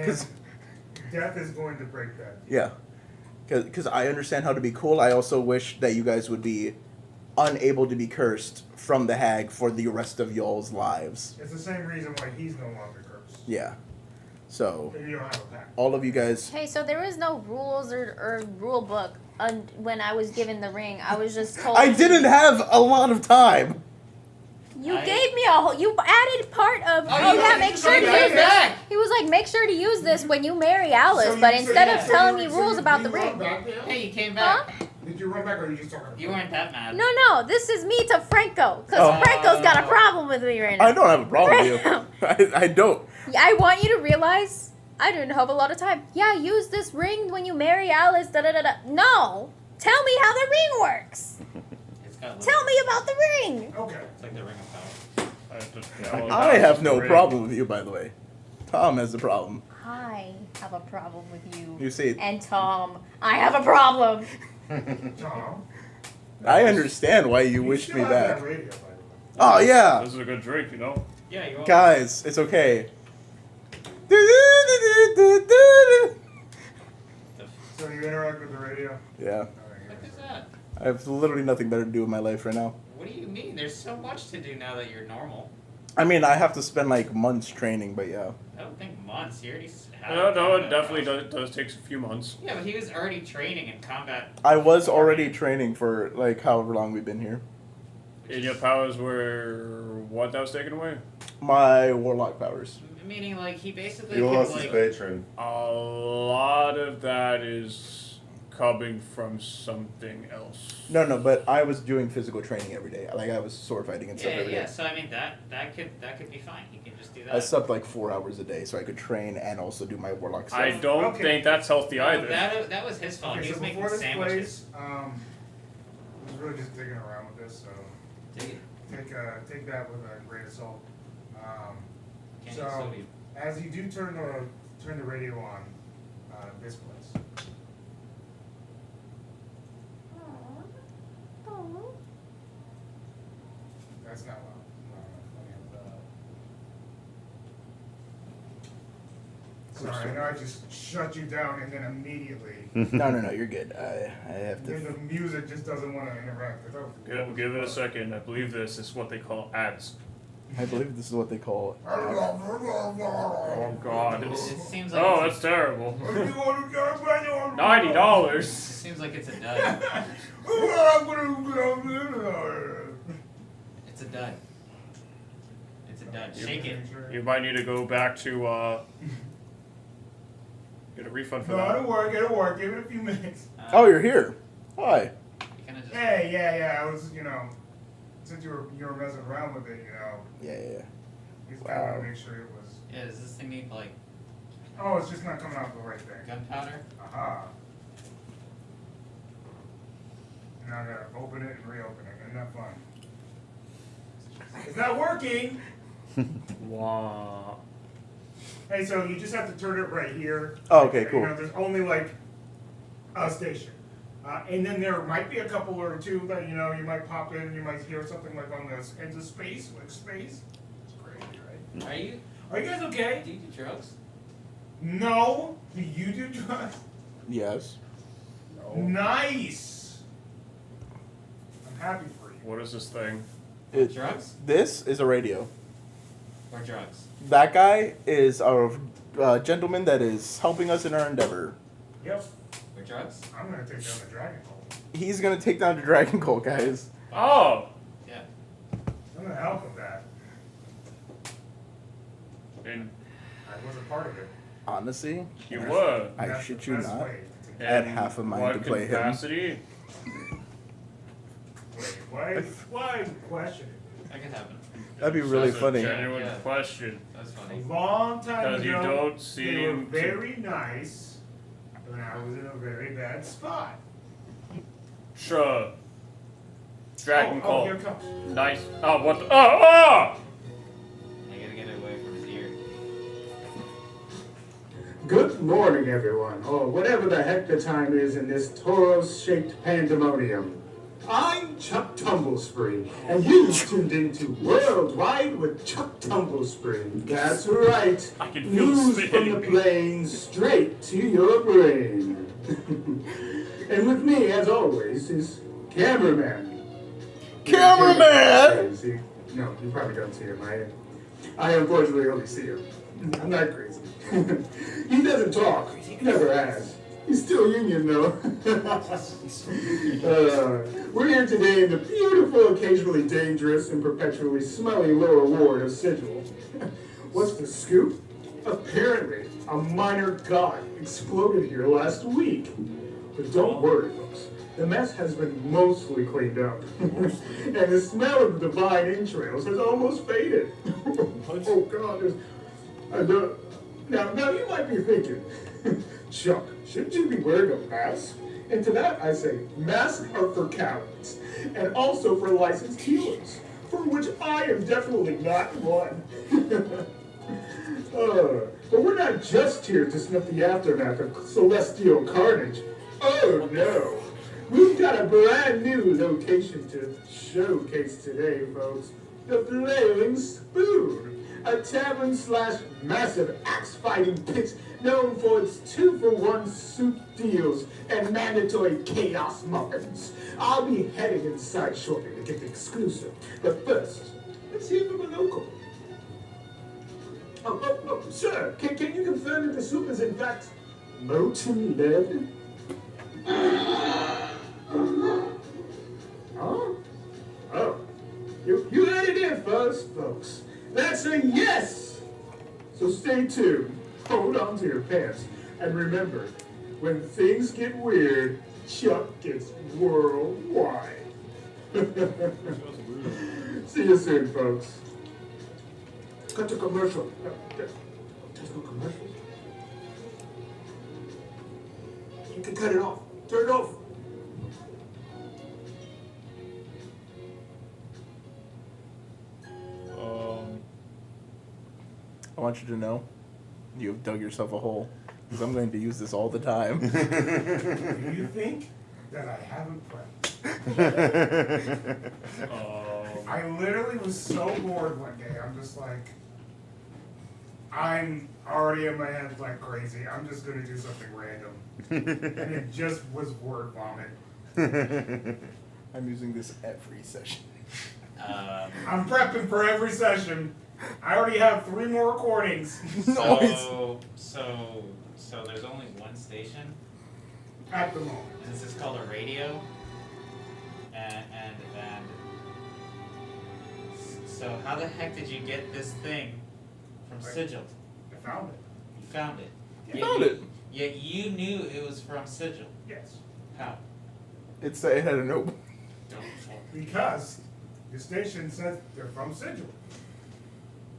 And death is going to break that. Yeah. Because I understand how to be cool. I also wish that you guys would be unable to be cursed from the hag for the rest of y'all's lives. It's the same reason why he's no longer cursed. Yeah. So, You don't have a pact. all of you guys... Hey, so there was no rules or rule book when I was given the ring. I was just told... I didn't have a lot of time! You gave me a whole... You added part of... make sure to use this. He was like, make sure to use this when you marry Alice, but instead of telling me rules about the ring... Hey, you came back. Huh? Did you run back or are you just talking? You weren't that mad. No, this is me to Franco, because Franco's got a problem with me right now. I don't have a problem with you. I don't. I want you to realize I didn't have a lot of time. Yeah, use this ring when you marry Alice, da-da-da-da. No! Tell me how the ring works! Tell me about the ring! Okay. It's like the ring of power. I have no problem with you, by the way. Tom has a problem. I have a problem with you. You see... And Tom, I have a problem. Tom. I understand why you wished still me have back. that radio, by the way. Oh, yeah! This is a good drink, you know? Yeah, you Guys, it's okay. So you interact with the radio? Yeah. What is that? I have literally nothing better to do with my life right now. What do you mean? There's so much to do now that you're normal. I mean, I have to spend like months training, but yeah. I don't think months. He already had No, it definitely does take a few months. Yeah, but he was already training in combat. I was already training for like however long we've been here. And your powers were what that was taken away? My warlock powers. Meaning, like, he basically You could, lost his like... patron. A lot of that is coming from something else. No, but I was doing physical training every day. Like I was sword fighting and stuff every day. Yeah, so I mean, that could be fine. He can just do that. I slept like 4 hours a day so I could train and also do my warlock stuff. I don't think that's healthy either. That was his fault. Okay, He was so making before this sandwiches. plays, I was really just digging around with this, so take that with a grain of salt. Can't So use sodium. as you do turn the radio on, this place. That's not loud. Sorry, I know I just shut you down and then immediately. No, you're good. I have Then to. the music just doesn't want to interact with it. Give it a second. I believe this is what they call ads. I believe this is what they call. Oh God! It seems like Oh, it's that's terrible. $90. $90. it seems like it's a dud. It's a dud. It's a dud. Shake it. You might need to go back to get a refund for No, that. it'll work. Give it a few minutes. Oh, you're here. Hi. You kinda just, Hey, yeah. I was, since you were messing around with it, Yeah. just kind of want to make sure it was. yeah, does this thing need, like, Oh, it's just not coming out the right thing. gunpowder? Aha. Now I gotta open it and reopen it. Isn't that fun? It's not working! Wow. Hey, so you just have to turn it right here. Oh, okay, cool. There's only like a station. And then there might be a couple or two that, you might pop in and you might hear something like on the edge of space, like space. It's crazy, right? Are you guys okay? Do you do drugs? No. Do you do drugs? Yes. Nice. I'm happy for you. What is this thing? Drugs? This is a radio. Or drugs? That guy is a gentleman that is helping us in our endeavor. Yep. Or drugs? I'm gonna take down the dragon hole. He's gonna take down the Dragon Cult, guys. Oh! Yeah. I'm gonna help with that. And I was a part of it. Honestly, you were. I That's shit the you best not. way to- Add In half a mind what to play him. capacity? Wait, why question it? That could happen. That'd be really That's funny. a genuine Yeah. question. That's A funny. long time ago, Because you don't they were seem to... very nice when I was in a very bad spot. Sure. Dragon oh, Call. here it comes. Nice. Oh, what the... Oh! I gotta get it away from his ear. Good morning, everyone, or whatever the heck the time is in this Tauros-shaped pandemonium. I'm Chuck Tumblespring, and you tuned into Worldwide with Chuck Tumblespring. That's right. I can feel the News spit from hitting the me. plains straight to your brain. And with me, as always, is Cameraman. Cameraman! See? No, you probably don't see him. I unfortunately only see him. I'm not crazy. He doesn't talk. He never has. He's still Union, though. We're here today in the beautiful, occasionally dangerous, and perpetually smelly lower ward of Sigil. What's the scoop? Apparently, a minor god exploded here last week. But don't worry, folks. The mess has been mostly cleaned up. And the smell of the divine entrails has almost faded. Oh, God. Now you might be thinking, Chuck, shouldn't you be wearing a mask? And to that I say, masks are for cowards, and also for licensed healers, for which I am definitely not one. But we're not just here to snuff the aftermath of celestial carnage. Oh no! We've got a brand new location to showcase today, folks. The Flailing Spoon. A tavern/massive axe-fighting pit known for its 2-for-1 soup deals and mandatory chaos muffins. I'll be heading inside shortly to get the exclusive. But first, let's hear from a local. Oh, sir, can you confirm that the soup is in fact molten lead? Huh? Oh, you heard it here first, folks. That's a yes! So stay tuned, hold on to your pants, and remember, when things get weird, Chuck gets worldwide. See you soon, folks. Cut to commercial. There's no commercials. You can cut it off. Turn it off. I want you to know, you have dug yourself a hole, because I'm going to use this all the time. Do you think that I haven't prepped? I literally was so bored one day. I'm just like, I'm already in my head like crazy. I'm just gonna do something random, and it just was word vomit. I'm using this every session. I'm prepping for every session. I already have 3 more recordings So there's only one station, at the moment. and this is called a radio. And so how the heck did you get this thing from Sigil? I found it. You found it. You found it. Yet you knew it was from Sigil. Yes. How? It had a note. Because the station says they're from Sigil.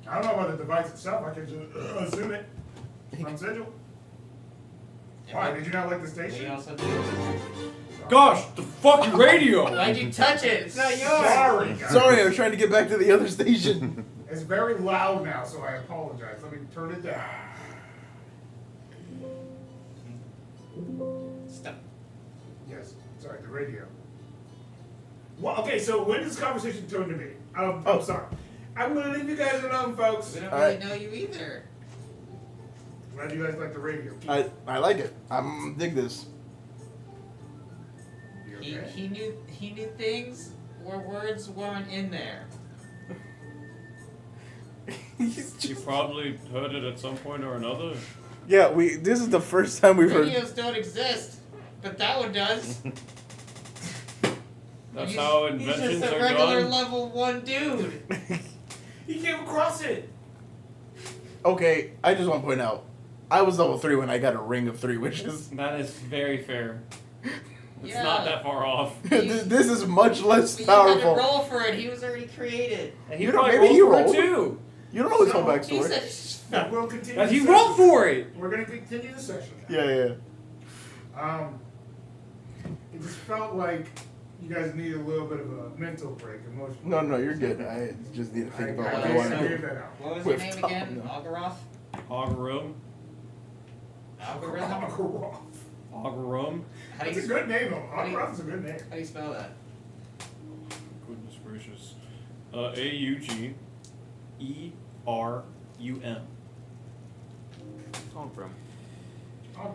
I don't know about the device itself. I can just assume it from Sigil. Why? Did you not like the We station? also do. Gosh, the fucking radio! Why'd you touch it? It's not yours. Sorry, guys. Sorry, I was trying to get back to the other station. It's very loud now, so I apologize. Let me turn it down. Stop. Yes. Sorry, the radio. Well, okay, so when did this conversation turn to me? Sorry. I'm gonna leave you guys alone, folks. We don't Alright. really know you either. Glad you guys like the radio. I like it. I'm dig this. You He okay? knew things where words weren't in there. You probably heard it at some point or another. Yeah, this is the first time we've heard. Radios don't exist, but that one does. That's He's- how He's inventions just a are regular done. level 1 dude. He came across it. Okay, I just want to point out, I was level 3 when I got a ring of 3 wishes. That is very fair. It's Yeah. not that far off. This is much less But you had to powerful. roll for it. He was already created. And he You know, probably maybe he rolled for it rolled. too. You don't know his whole So, He backstory. said, We'll continue. And the he session. rolled for it. We're gonna continue the session. Yeah. It just felt like you guys need a little bit of a mental break, emotional. No, you're good. I just need to think about I what I want to gave do. that out. what was your With name Tom, again? no. Algaroth? Algorum. Algorithm? Algorum. How do It's a you good name though. How do you- Algaroth's a good name. how do you spell that? AUGERUM. Home from. Oh,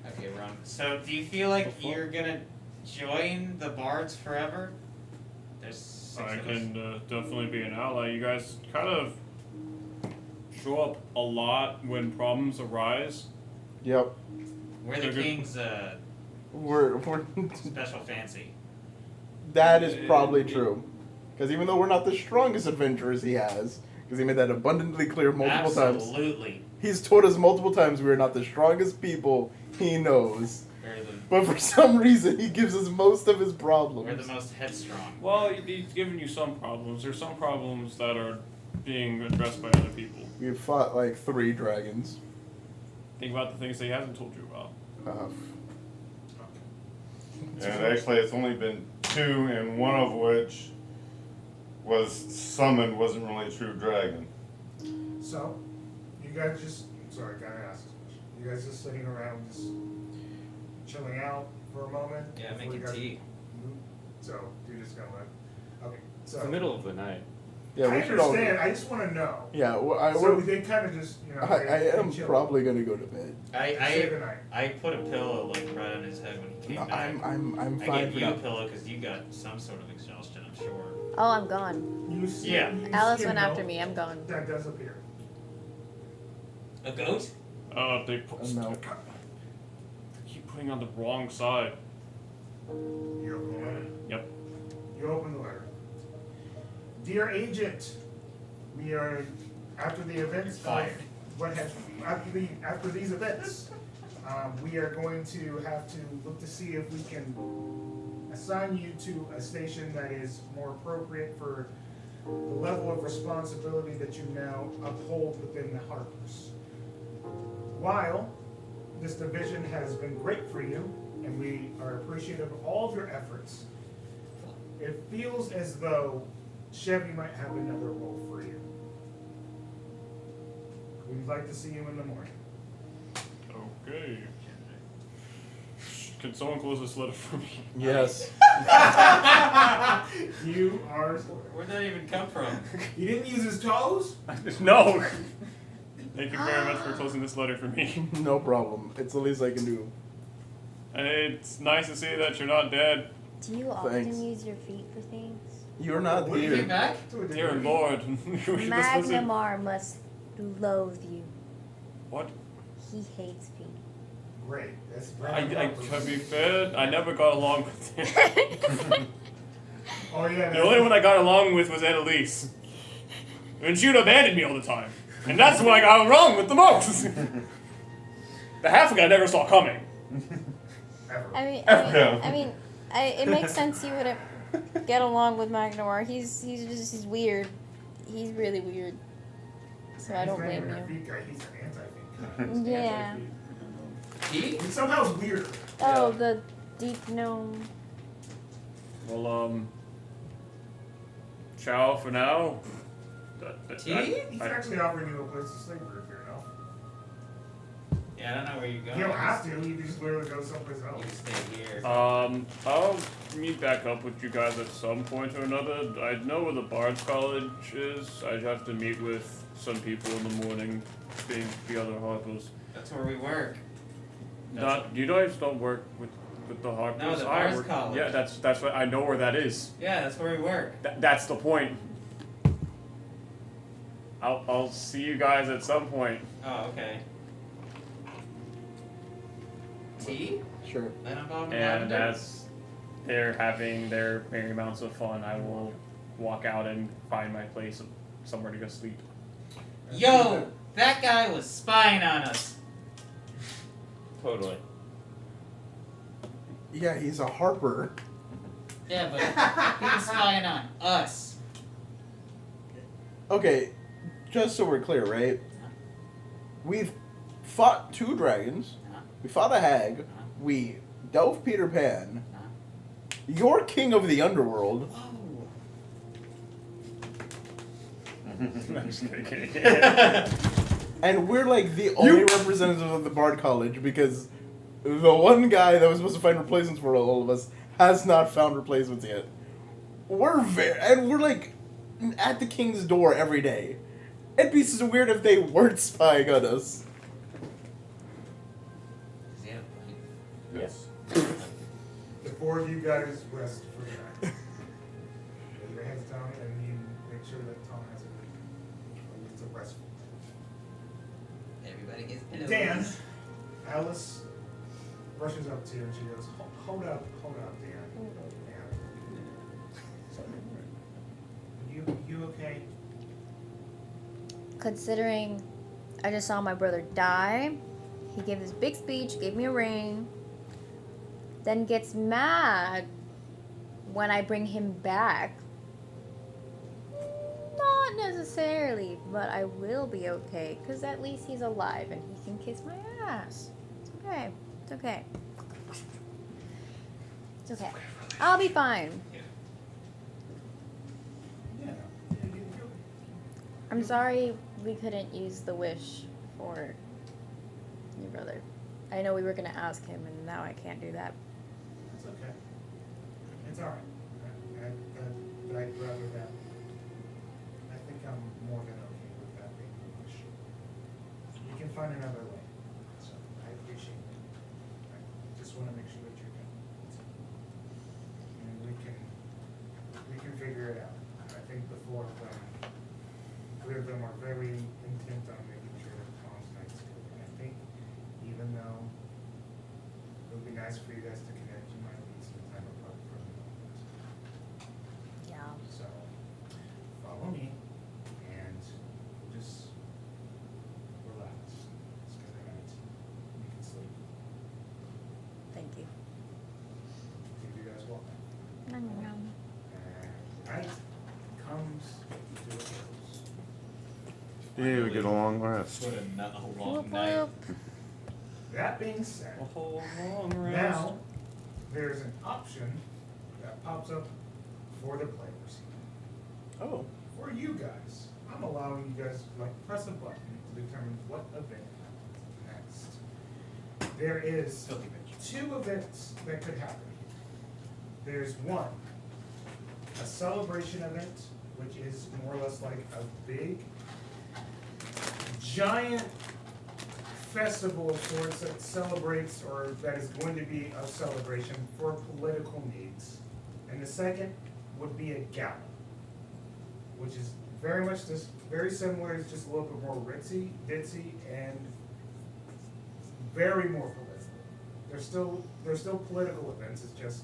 Okay, Ron. So, do you feel like you're gonna join the Bards forever? There's 6 I of us. can definitely be an ally. You guys kind of show up a lot when problems arise. Yep. We're the They're good. king's We're special fancy. that is probably true. Because even though we're not the strongest adventurers he has, because he made that abundantly clear multiple times. Absolutely. He's told us multiple times we are not the strongest people he knows. We're the, But for some reason, he gives us most of his we're the problems. most headstrong. Well, he's given you some problems. There's some problems that are being addressed by other people. We've fought like 3 dragons. Think about the things that he hasn't told you about. And actually, it's only been 2, and one of which was summoned wasn't really a true dragon. so, you guys just, sorry, gotta ask this question. You guys just sitting around, just chilling out for a moment? Yeah, before making you guys tea. move? So, you're just gonna let, okay, so. It's the middle of the night. Yeah, I we should all. understand, I just wanna know. Yeah, well, So they kind of just, you know. I they am chill. probably gonna go to bed. Say I goodnight. I put a pillow like right on his head when he came No, back. I'm I fine gave for you a now. pillow because you got some sort of exhaustion, I'm sure. Oh, I'm gone. You see, Yeah. you Alice see a went after note me. I'm gone. That does appear. A goat? They put. No. Keep putting on the wrong side. You open the letter. Yep. You open the letter. Dear agent, we are after the events. Fired. What has after these events, we are going to have to look to see if we can assign you to a station that is more appropriate for the level of responsibility that you now uphold within the Harpers. While this division has been great for you, and we are appreciative of all of your efforts, it feels as though Chevy might have another role for you. We'd like to see you in the morning. Okay. Can someone close this letter for me? Yes. You are. Where'd that even come from? He didn't use his toes? No. Thank you very much for closing this letter for me. No problem. It's the least I can do. And it's nice to see that you're not dead. Do you often Thanks. use your feet for things? You're not When you came here. back? To a Dear degree. Lord. This was a- Magnamar must loathe you. What? He hates feet. Great. That's I, very to be fair, I never got along with him. Oh yeah. The only one I got along with was Annalise. And she would abandon me all the time. And that's when I got along with the most. The half I never saw coming. It makes sense you wouldn't get along with Magnamar. He's weird. He's really weird. So I don't blame you. He's an anti-feet guy. Yeah. He? He somehow is weirder. Oh, the deep gnome. Well, ciao for now. Tea? He's actually offering you a place to sleep for if you're enough. Yeah, I don't know where you're going. You don't have to. You can just literally go someplace You else. can stay here. I'll meet back up with you guys at some point or another. I know where the Bards College is. I'd have to meet with some people in the morning, being the other Harpers. That's where we work. You guys don't work with the Harpers. No, the I Bards work- College. Yeah, that's what I know where that is. Yeah, that's where we work. That's the point. I'll see you guys at some point. Oh, okay. Tea? Sure. Then I'm on And as they're having their merry amounts of fun, I will walk out and find my place somewhere to go sleep. Yo! That guy was spying on us. Totally. Yeah, he's a Harper. Yeah, but he was spying on us. Okay, just so we're clear, right? We've fought 2 dragons. We fought a hag. We dealt with Peter Pan. You're king of the underworld. Whoa. I'm just kidding. And we're like the only representatives of the Bard College because the one guy that was supposed to find replacements for all of us has not found replacements yet. We're like at the king's door every day. It'd be so weird if they weren't spying on us. Does he have a point? Yes. The four of you guys rest for the night. Lay your heads down and you make sure that Tom has it's a restful. Everybody gets pillows. Dan, Alice rushes up to you and she goes, hold up, Dan. You okay? Considering I just saw my brother die, he gave this big speech, gave me a ring, then gets mad when I bring him back. Not necessarily, but I will be okay, because at least he's alive and he can kiss my ass. It's okay. It's okay. It's okay. I'll be fine. Yeah. I'm sorry we couldn't use the wish for your brother. I know we were going to ask him, and now I can't do that. It's okay. It's alright. I'd rather that. I think I'm more than okay with that being a wish. We can find another way. So I appreciate it. I just want to make sure that you're good. And we can figure it out. I think the four of them, three of them are very intent on making sure that Tom's night's good. And I think even though it would be nice for you guys to connect, you might need some time apart from the moment. Yeah. So, follow me, and just relax. It's good night. You can sleep. Thank you. Give you guys welcome. Nom, nom. And night comes to a close. Yeah, we get a long rest. What a long Whoop, night. whoop. That being said, A whole long rest. now there's an option that pops up for the players. Oh. For you guys, I'm allowing you guys to press a button to determine what event happens next. There is Filthy bitch. 2 events that could happen. There's one, a celebration event, which is more or less like a big, giant festival of sorts that celebrates, or that is going to be a celebration for political needs. And the second would be a gala, which is very much this, very similar, it's just a little bit more ritzy, ditzy, and very more political. There's still political events, it's just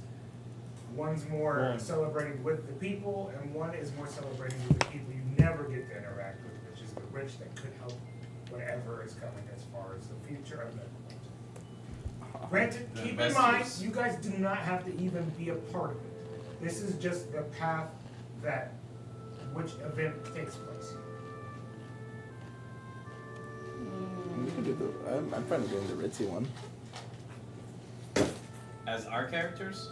one's more celebrating with the people, and one is more celebrating with the people you never get to interact with, which is the rich that could help whatever is coming as far as the future of Neverwinter. Granted, The keep in mind, investors. you guys do not have to even be a part of it. This is just the path that which event takes place. We can do the. I'm fine with doing the ritzy one. As our characters?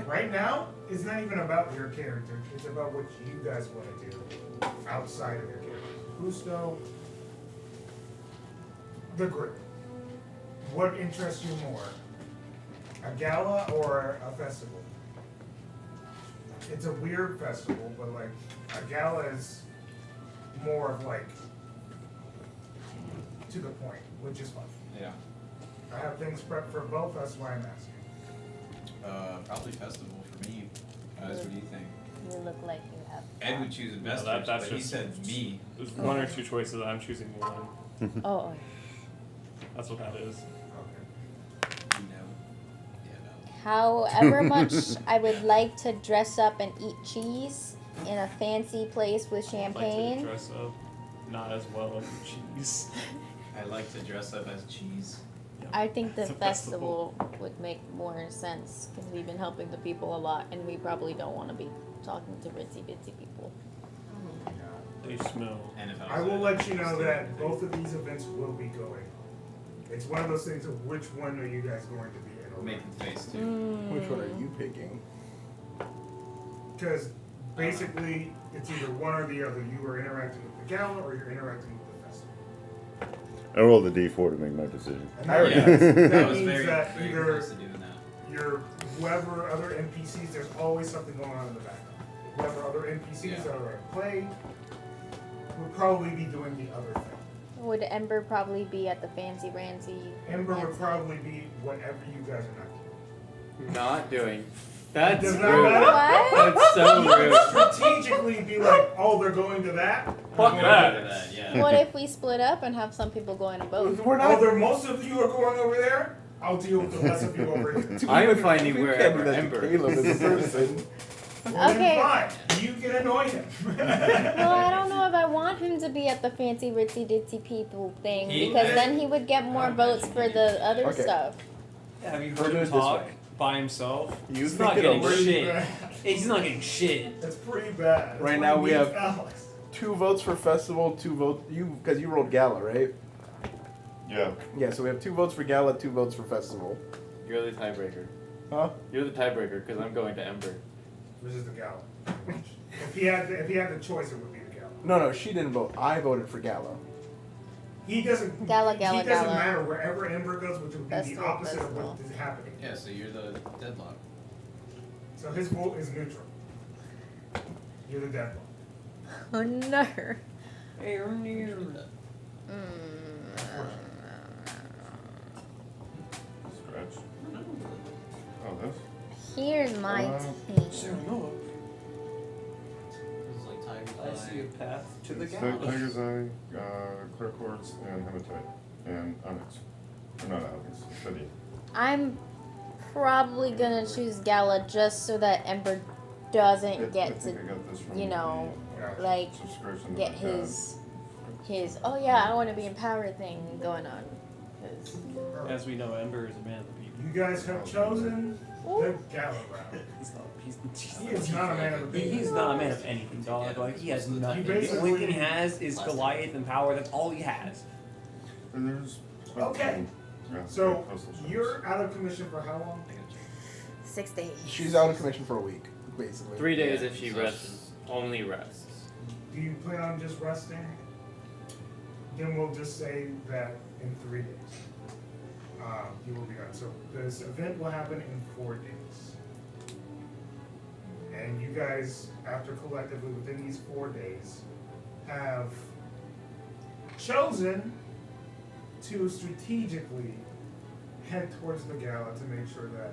Right now, it's not even about your character, it's about what you guys want to do outside of your character. Gusto, the group. What interests you more? A gala or a festival? It's a weird festival, but like, a gala is more of like, to the point, which is fun. Yeah. I have things prepped for both, that's why I'm asking. Probably festival for me. Guys, what do you think? You look like you have. Ed would choose investors, that's but he just- said me. There's one or two choices. I'm choosing one. Oh. That's what that is. Okay. You know. Yeah, no. However much I would like to dress up and eat cheese in a fancy place with I'd like to champagne. dress up not as well as cheese. I like to dress up as cheese. I think the It's a festival would make more sense because we've been helping the people a lot, and we probably don't want to be talking to ritzy bitsy people. They smell. And if I will let you know that both of these events will be going. It's one of those things of which one are you guys going to be in? or Making face too. Which one are you picking? Because basically, it's either one or the other. You are interacting with the gala or you're interacting with the festival. I rolled a d4 to make my decision. And that, Yeah. that That was means very, that very either close to doing that. your whoever other NPCs, there's always something going on in the background. whatever other NPCs Yeah. that are at play, would probably be doing the other thing. Would Ember probably be at the fancy rancy? Ember would fancy- probably be whatever you guys are not doing. Not doing. That's Does rude. not matter. What? That's so rude. Strategically be like, oh, they're going to that? Fuck I'm that. going to this. Yeah. What if we split up and have some people go in a boat? We're Oh, not. there, most of you are going over there? I'll deal with the rest of you over here. I'm finding We can't wherever do that to Ember Caleb is. as a person. Well, then Okay. fine. You can annoy him. Well, I don't know if I want him to be at the fancy ritzy ditzy people thing He- because then he would get more I votes imagine for he- the other Okay. stuff. Have you We'll heard do it him this talk way. by himself? You He's think not it getting over. shit. He's not getting shit. That's pretty bad. That's Right pretty now we mean have- to Alex. 2 votes for festival, 2 votes because you rolled gala, right? Yeah. Yeah, so we have 2 votes for gala, 2 votes for festival. You're the tiebreaker. Huh? You're the tiebreaker because I'm going to Ember. Which is the gala. If he had the choice, it would be the gala. No, she didn't vote. I voted for gala. He doesn't. Gala, He gala, doesn't gala. matter wherever Ember goes, which would be Festival, the opposite festival. of what is happening. Yeah, so you're the deadlock. So his vote is neutral. You're the deadlock. Oh no. Scratch. Oh, this? Here's my team. It's like time I see a path to the It's gala. Tiger's Eye, Clear Quartz, and Hematite. And Onyx. Or not Onyx, City. I'm probably gonna choose Gala just so that Ember doesn't I get to, think I got this from you know, Yeah. like the subscription get that I had. his oh yeah, I want to be empowered thing going on. 'Cause- As we know, Ember is a man of the people. You guys have chosen the gala route. He's He is not a man of the people. He's not a man of anything, dog. Like he has nothing. The basically- only thing he has is Goliath and power. That's all he has. And there's. Okay. Yeah, So postal service. you're out of commission for how long? 6 days. She's out of commission for a week, basically. 3 days Yeah, if she so rests. Only rests. Do you plan on just resting? Then we'll just say that in 3 days, you will be done. So this event will happen in 4 days. And you guys, after collectively within these 4 days, have chosen to strategically head towards the gala to make sure that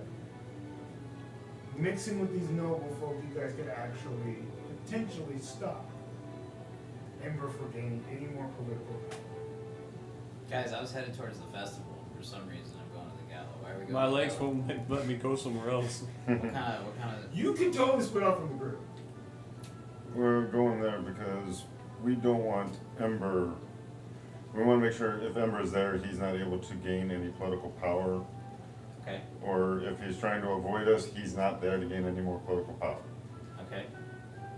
mixing with these noble folk, you guys could actually potentially stop Ember for gaining any more political power. Guys, I was headed towards the festival. For some reason, I'm going to the gala. Why are we going My to the legs gala? won't let me go somewhere else. What kind of? You can totally split off from the group. We're going there because we don't want Ember. We want to make sure if Ember is there, he's not able to gain any political power. Okay. Or if he's trying to avoid us, he's not there to gain any more political power. Okay.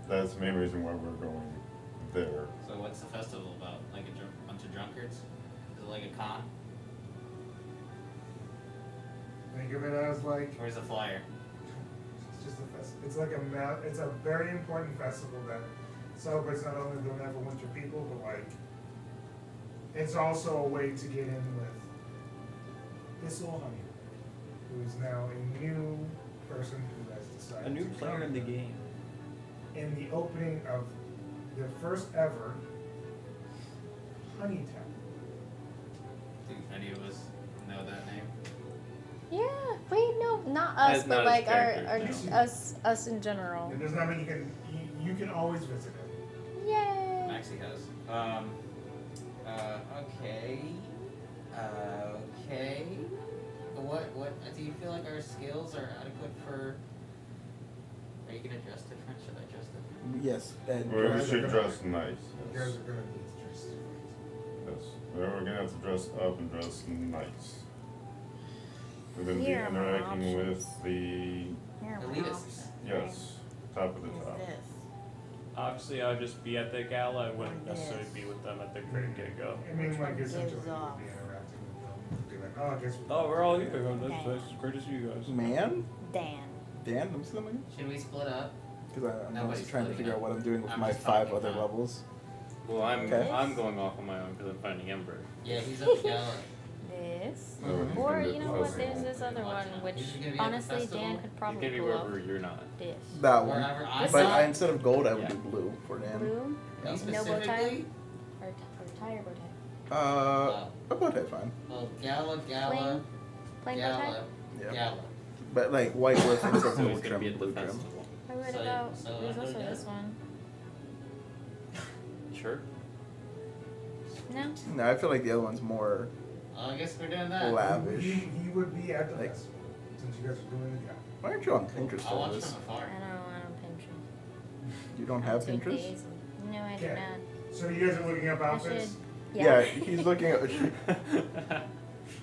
That's the main reason why we're going there. So what's the festival about? Like a bunch of drunkards? Is it like a con? Think of it as like Where's the flyer? it's just a festival. It's like it's a very important festival that celebrates not only the Neverwinter people, but like it's also a way to get in with Thistle Honey, who is now a new person who has decided A new to player come in the game. in the opening of the first ever Honey Town. Do any of us know that name? Yeah. Wait, no, not us, As but not like as our characters, no. us in general. And there's not many you can always visit it. Yay. Maxie has. Okay. Okay. What, do you feel like our skills are adequate for, are you gonna dress different? Should I dress different? Yes, and We should dress nice. You guys are gonna need to dress. Yes. We're gonna have to dress up and dress nice. We're gonna be Here are my interacting with options. the, Here, my Elitists. options. yes, top of the Is top. this. Obviously, I'd just be at the gala. I wouldn't Yes. necessarily be with them at the very get-go. I mean, Which like one essentially gives you would off? be interacting with them. Be like, oh, I guess. Oh, we're all here. That's Okay. nice. It's great to see you guys. man, Dan. Dan, I'm still Should we split up? because I'm Nobody's also trying to splitting figure up. out what I'm doing with I'm my just 5 talking other about- levels. Well, I'm Okay. I'm going off on my own because I'm finding Ember. Yeah, he's at the gala. This. So we Or can do you know the what? festival. There's this other watch one, it. which Is it gonna be at the honestly festival? Dan could It probably can be pull off wherever you're not. this. That one. Wherever I But saw. instead of gold, I would Yeah. do blue for Dan. Blue, Me no bow tie, specifically? or tie or bow tie. A bow tie's fine. Well, Gala, Plain bow tie. Gala, Yeah. Gala. But like white with instead of So gold he's gonna trim, be at the blue trim. festival. Or what So- about? so There's I also go down. this one. Sure. No. No, I feel like the other one's more I guess we're doing that. lavish. He would be at the Like- festival, since you guys are doing it, yeah. Why aren't you on Pinterest I'll for watch this? from afar. I don't Pinterest. You don't I'm have too Pinterest? lazy. No, I do Okay. not. So you guys are looking up I outfits? should. Yeah, he's looking at.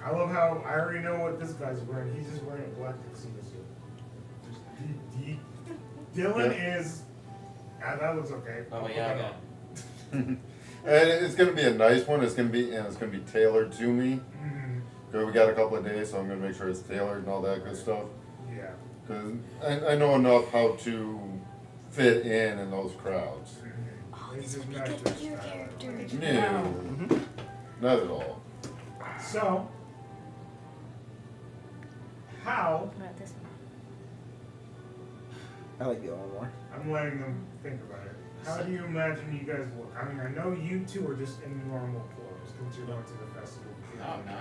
I love how I already know what this guy's wearing. He's just wearing a black tuxedo suit. Dylan is. That looks okay. Oh, I'll put yeah, that yeah. on. And it's gonna be a nice one. It's gonna be tailored to me. Mhm. 'Cause we got a couple of days, so I'm gonna make sure it's tailored and all that good stuff. Yeah. Cause I know enough how to fit in those crowds. Oh, This this is would be not good just, for your character. No, not at all. So, how, What about this one? I like the other one more. I'm letting them think about it. How do you imagine you guys look? I mean, I know you two are just in normal clothes since you're going to the festival. Oh, no.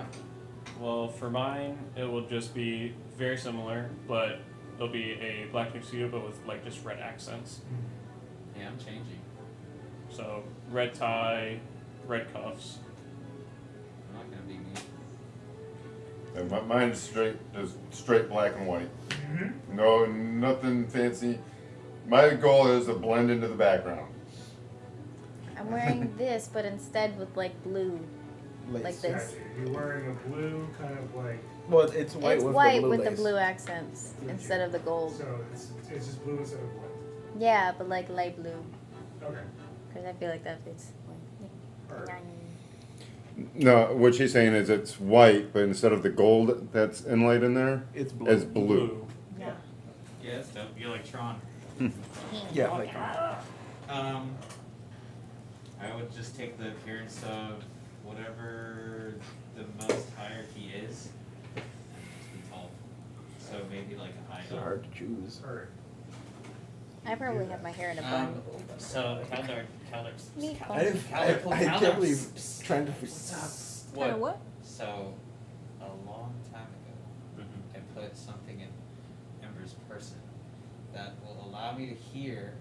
Well, for mine, it will just be very similar, but it'll be a black tuxedo, but with like just red accents. Yeah, I'm changing. So red tie, red cuffs. I'm not gonna be me. And mine's just straight black and white. Mm-hmm. No, nothing fancy. My goal is to blend into the background. I'm wearing this, but instead with like blue. Lace. Like this. You're wearing a blue kind of like, Well, it's white It's with white the blue with lace. the blue accents instead of the gold. so it's just blue instead of white. Yeah, but like light blue. Okay. Because I feel like that fits. Alright. No, what she's saying is it's white, but instead of the gold that's inlaid in there, It's blue. it's blue. Yeah. Yeah, that's dope. You're like Tron. Yeah, like I would just take the appearance of whatever the most hierarchy is, and just be tall. So maybe like a high it's hard to choose. Alright. I probably have my hair in a bun. So Caldar, Neat. I can't believe trying to. What? So a long time ago, I put something in Ember's person that will allow me to hear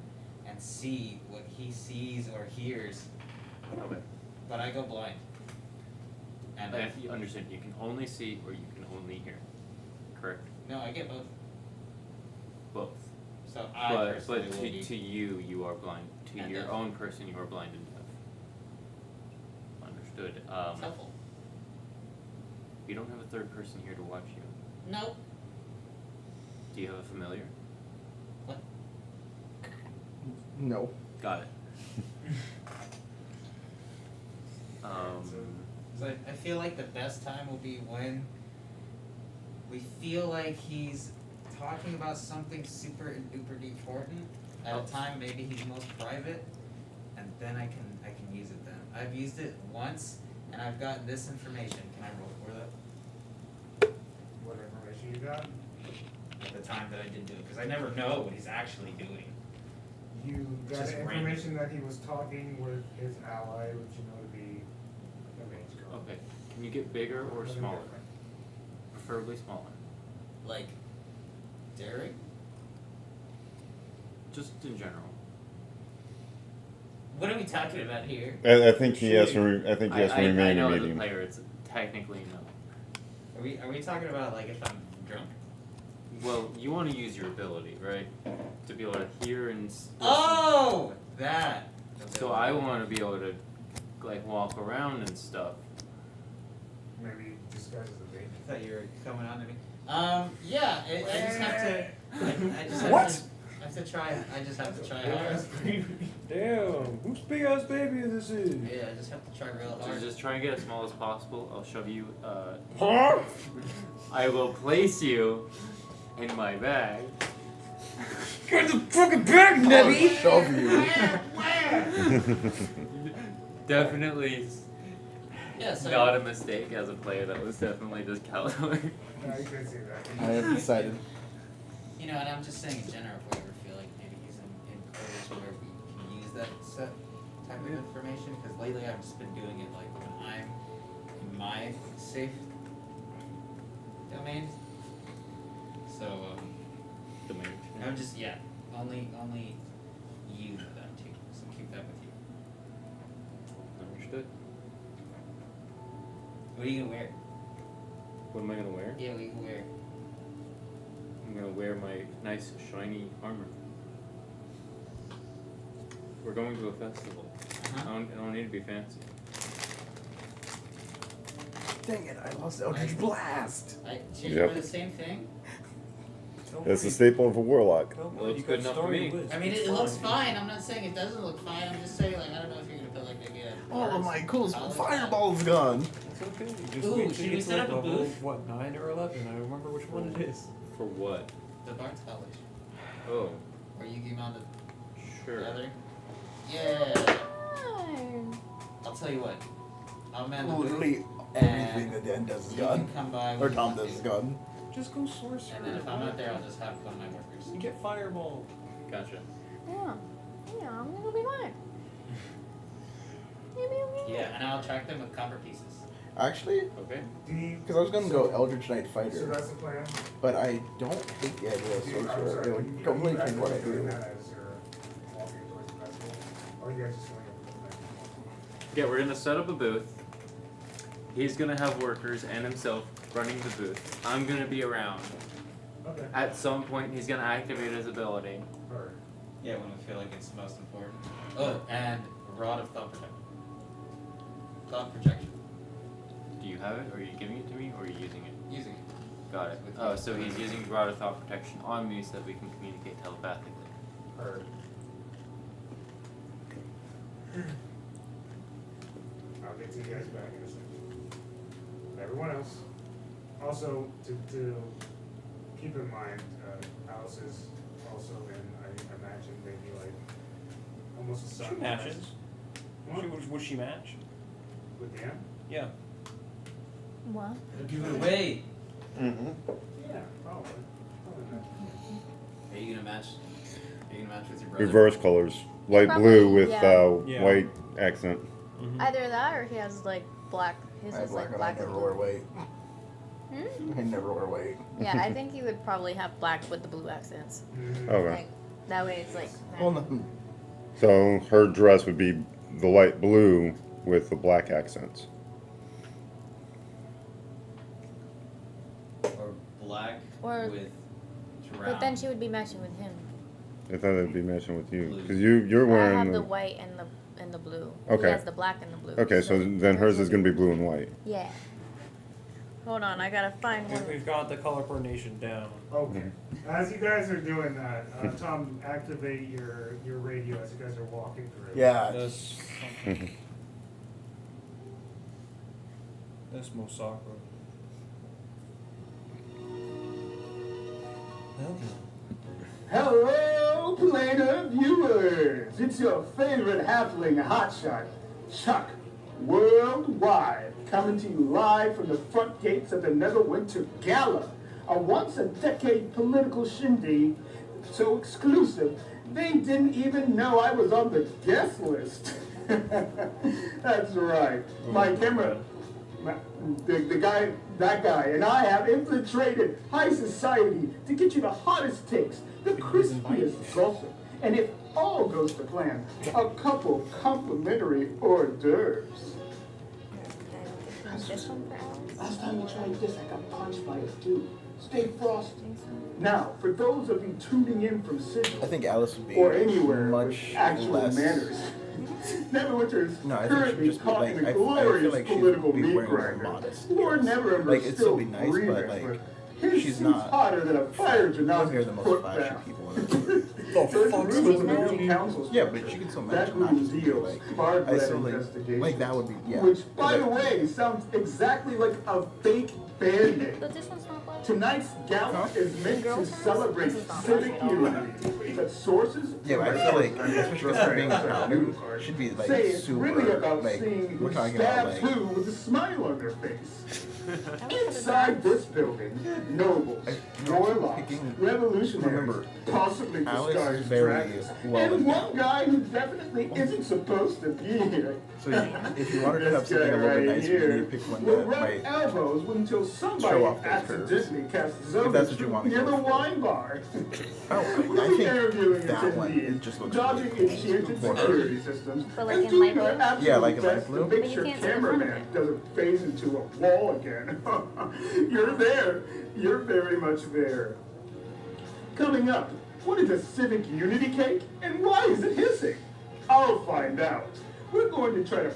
and see what he sees or hears, Okay. but I go blind. And And if you understand, you can only see or you can only hear. Correct? no, I get both. Both. So I But personally will to be you, you are blind. To And your deaf. own person, you are blind and deaf. Understood. It's helpful. You don't have a third person here to watch you. Nope. Do you have a familiar? What? No. Got it. So I feel like the best time will be when we feel like he's talking about something super and duper important at a time maybe he's most private, and then I can use it then. I've used it once and I've gotten this information. Can I roll for that? What information you got? At the time that I did do it, because I never know what he's actually doing. You got Just information that he was talking with his ally, which you know to be the mage girl. Okay. Can you get bigger or Nothing smaller? different. Preferably smaller. Like Derek? Just in general. What are we talking about here? I think he has to. I think he has to I remain know in as a meeting. player, it's technically no. Are we talking about like if I'm drunk? Well, you want to use your ability, right? To be able to hear and listen. Oh, that. So I want to be able to, like, walk around and stuff. Maybe disguise as a baby. I thought you were coming on to me. Yeah, I just have to. I just have What? to. I have to try. I just have to try hard. Damn, whose big ass baby this is? Yeah, I just have to try real So hard. just try and get as small as possible. I'll shove you. Huh? I will place you in my bag. Get the fucking bag, Nebby! Shove you. Definitely Yeah, so Not a mistake as a player. That was definitely just Callaway. No, you can see that. I have decided. you know, and I'm just saying in general, if we ever feel like maybe using encoders where we can use that set type of information, because lately I've just been doing it like when I'm in my safe domain. So I'm just only you know that too. So keep that with you. Understood. What are you gonna wear? What am I gonna wear? Yeah, what are you gonna wear? I'm gonna wear my nice shiny armor. We're going to a festival. Uh-huh. I don't need to be fancy. Dang it, I lost Eldritch Blast. Should you Yep. wear the same thing? That's the staple of a warlock. Don't Well, worry, it's you good got enough for story me. whiz. I mean, It's it looks fine. I'm not saying it doesn't look fine. I'm just saying, like, I don't know if you're gonna put like maybe a. All of Bards my cool collar fireball's gone. It's okay. Just Ooh, wait should till we you get set to up a level, booth? what, 9 or 11? I remember which one it is. For what? The Bards College. Oh, Or you give on the sure. other. Yeah. I'll tell you what. I'll man the booth. Literally everything that Dan does is You gone. can come by. Or when you Tom want does to. is gone. Just go sorcerer. And then if I'm not there, I'll just have one of my workers. You get fireball. Gotcha. Yeah. Yeah, I'm gonna be fine. Yeah, and I'll attract them with copper pieces. Actually, Okay. because I was gonna go Eldritch Knight So Fighter, that's the plan? but I don't hate the idea of I'm sorry, sorcerer. It you would guys completely are change what I doing do. that as you're walking towards the festival? Or are you guys just going up to the festival? Yeah, we're gonna set up a booth. He's gonna have workers and himself running the booth. I'm gonna be around. Okay. At some point, he's gonna activate his ability. Alright. Yeah, when I feel like it's the most important. Oh, and a rod of thought projection. Thought projection. Do you have it, or are you giving it to me, or are you using it? Using it. Got it. With Oh, you. so he's using Rod of Thought Protection on me so that we can communicate telepathically. Alright. I'll get to you guys back in a second. Everyone else, also to keep in mind, Alice is also in, I imagine maybe like almost a She sun. matches. What? Would she match? With Dan? Yeah. What? Give it away. Mm-hmm. Yeah, probably. Probably not. Are you gonna match? Are you gonna match with your brother? Reverse colors. Light Probably, blue with yeah. Yeah. white accent. Mm-hmm. Either that or he has like black. His I is like black black and I and never wear blue. white. Hmm? I never wear white. Yeah, I think he would probably have black with the blue accents. Mhm. Okay. Like, that way it's like. Well, no, So her dress would be the light blue with the black accents. Or black Or- with drown. But then she would be matching with him. I thought it'd be matching with you because you're I wearing have the white and the blue. Okay. He has the black and the blue. Okay, so then hers is gonna be blue and white. Yeah. Hold on, I gotta find one. We've got the color coordination down. Okay. As you guys are doing that, Tom, activate your radio as you guys are walking through. yeah. This. This Mosakra. Hello, planar viewers! It's your favorite halfling hotshot, Chuck, worldwide, coming to you live from the front gates of the Neverwinter Gala, a once-a-decade political shindig so exclusive they didn't even know I was on the guest list. That's right. My camera, that guy, and I have infiltrated high society to get you the hottest takes, the crispiest gossip, and if all goes to plan, a couple complimentary hors d'oeuvres. This one for Alice? Last time you tried this, I got punched by a dude. Stay frosty. Now, for those of you tuning in from I Sydney think Alice would be or anywhere with much actual less. manners, Neverwinter is No, I think she'd currently just be caught like, in a I feel glorious like she'd political be meat wearing more grinder. modest. Lord Neverwinter Like, is it'd still still be nice, but, like, his she's suit's not- hotter than a fire You don't hear the gymnastics most foot flashy bath. people in it. There's fuck's rumors going of a on? new council Yeah, structure but you can still that mention would reveal like Bard-led isolate, investigations. like that would be yeah. Which, by the Like- way, sounds exactly like a fake band name. But this one's not black. Tonight's gala Huh? is meant to Girls' house? celebrate This is not civic black at all. unity. That sources Yeah, but I feel like especially for being a paladin, should be like say it's super really about like seeing who we're talking about stabs like who with a smile on their face. I Inside this building, nobles, warlocks, picking- revolutionaries, remember, possibly Alice disguised is very dragons, well and one endowed. guy who definitely isn't supposed to be here. so if you wanted to have This something a guy little bit right nicer, you here need to pick one will that rub might elbows until somebody show off those curves. accidentally casts If that's what you Zova want to near go the for. wine bar. Oh, We'll I be think interviewing that one attendees, it just looks dodging really enchanted cool. security systems, But like and in doing light our blue? absolute Yeah, like in light best blue. to But make you sure can't see the front of cameraman it. doesn't phase into a wall again. You're there. You're very much there. Coming up, what is a civic unity cake, and why is it hissing? I'll find out. We're going to try to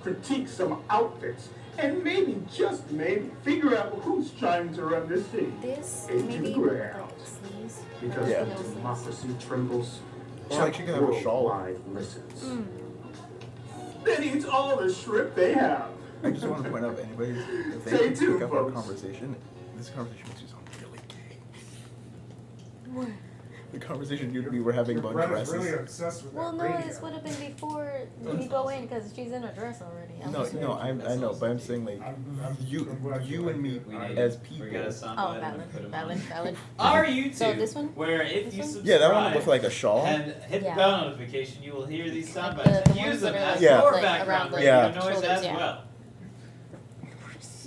critique some outfits, and maybe, just maybe, figure out who's trying to run this city. This Into maybe the with ground. like sleeves. Because Yeah. the democracy trembles. Or like she can have a shawl. Worldwide listens. That eats all the shrimp they have. I just want to point out anybody if they Stay can tuned, pick up our folks. conversation, this conversation makes you sound really gay. The conversation we were having Your about brother's dresses. really obsessed with Well, that no, radio. this would have been before we go in because she's in a dress already. I'm No, just- no, I know, but I'm saying like I'm you glad you and me We need as We got people. a sound Oh, bite and valid, put 'em valid, on. valid. Our YouTube, So this one? where if This you one? subscribe Yeah, that one would look like a shawl. and hit Yeah. the bell notification, you will hear these sound Like bites the and use ones them that are as Yeah. your like background around the radio Yeah. noise shoulders, as yeah. well.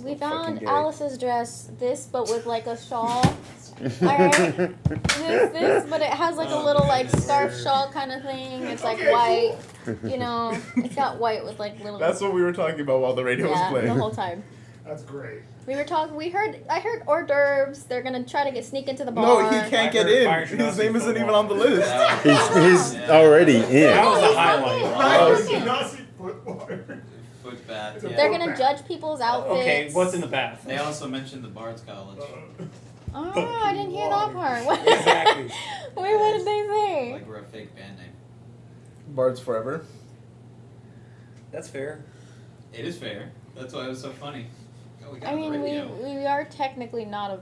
We So fucking found gay. Alice's dress, this but with like a shawl. Alright. This, but it has like a Oh, little like goodness. scarf shawl kind of thing. It's like Okay, white. You know, it's got white with like little. That's what we were talking about while the radio was yeah, playing. the whole time. That's great. We were talking. I heard hors d'oeuvres. They're gonna try to sneak into the No, bar. he can't I get heard in. Fire His Genasi name isn't even football. on the list. He's already in. That was Oh, the he's not highlight. in. Fire Oh, okay. Genasi footwater. Foot bath, It's a yeah. They're gonna judge people's outfits. Okay, what's in the bath? They also mentioned the Bards College. Oh, I didn't hear that part. What? Exactly. Wait, what did they say? Like we're a fake band name. Bards forever. That's fair. It is fair. That's why it was so funny. Oh, we got I the mean, radio. we are technically not a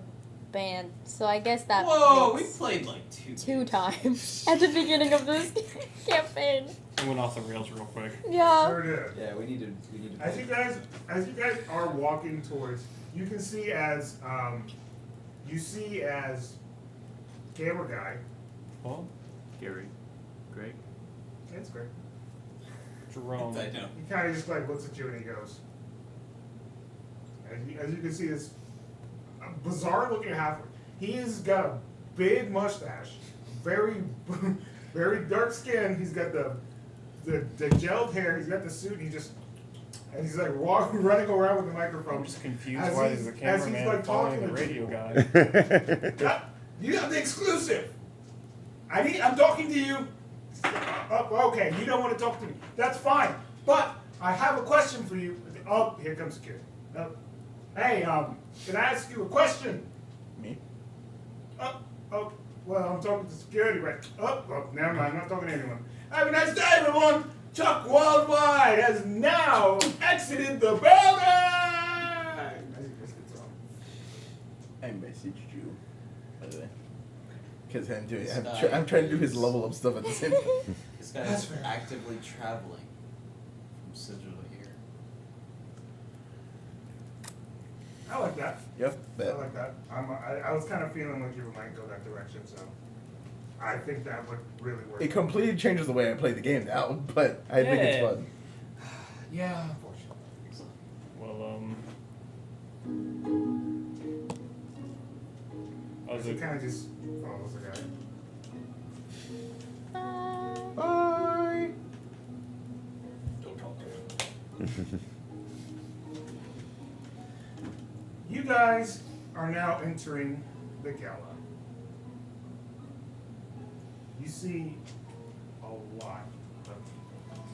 band, so I guess that Whoa, we makes played like two games. times at the beginning of this campaign. I went off the rails real quick. Yeah. Sure did. Yeah, we need to As you guys are walking towards, you can see as camera guy. Paul, Gary, Greg, That's great. Jerome. I know. He kind of just like looks at you and he goes. As you can see, this bizarre looking halfling. He has got a big mustache, very very dark skin. He's got the gelled hair. He's got the suit. And he's like running around with the microphone. I'm just confused As why he's- there's a as he's, cameraman like, following talking the to radio people. guy. You have the exclusive. I'm talking to you. Okay, you don't want to talk to me. That's fine. But I have a question for you. Oh, here comes security. Hey, can I ask you a question? Me? Oh, well, I'm talking to security, right? Oh, never mind. I'm not talking to anyone. Have a nice day, everyone. Chuck Worldwide has now exited the building. I messaged you, by the way. Because I'm Stop. trying to do his level up stuff at the same time. This guy That's is fair. actively traveling from Sigil to here. I like that. Yep. I like that. I was kind of feeling like you might go that direction, so I think that would really work. It completely changes the way I play the game now, but I think it's Yeah. fun. Yeah, unfortunately. Well, I was He like, kind of just follows the guy. Bye. Don't talk to him. You guys are now entering the gala. You see a lot of people.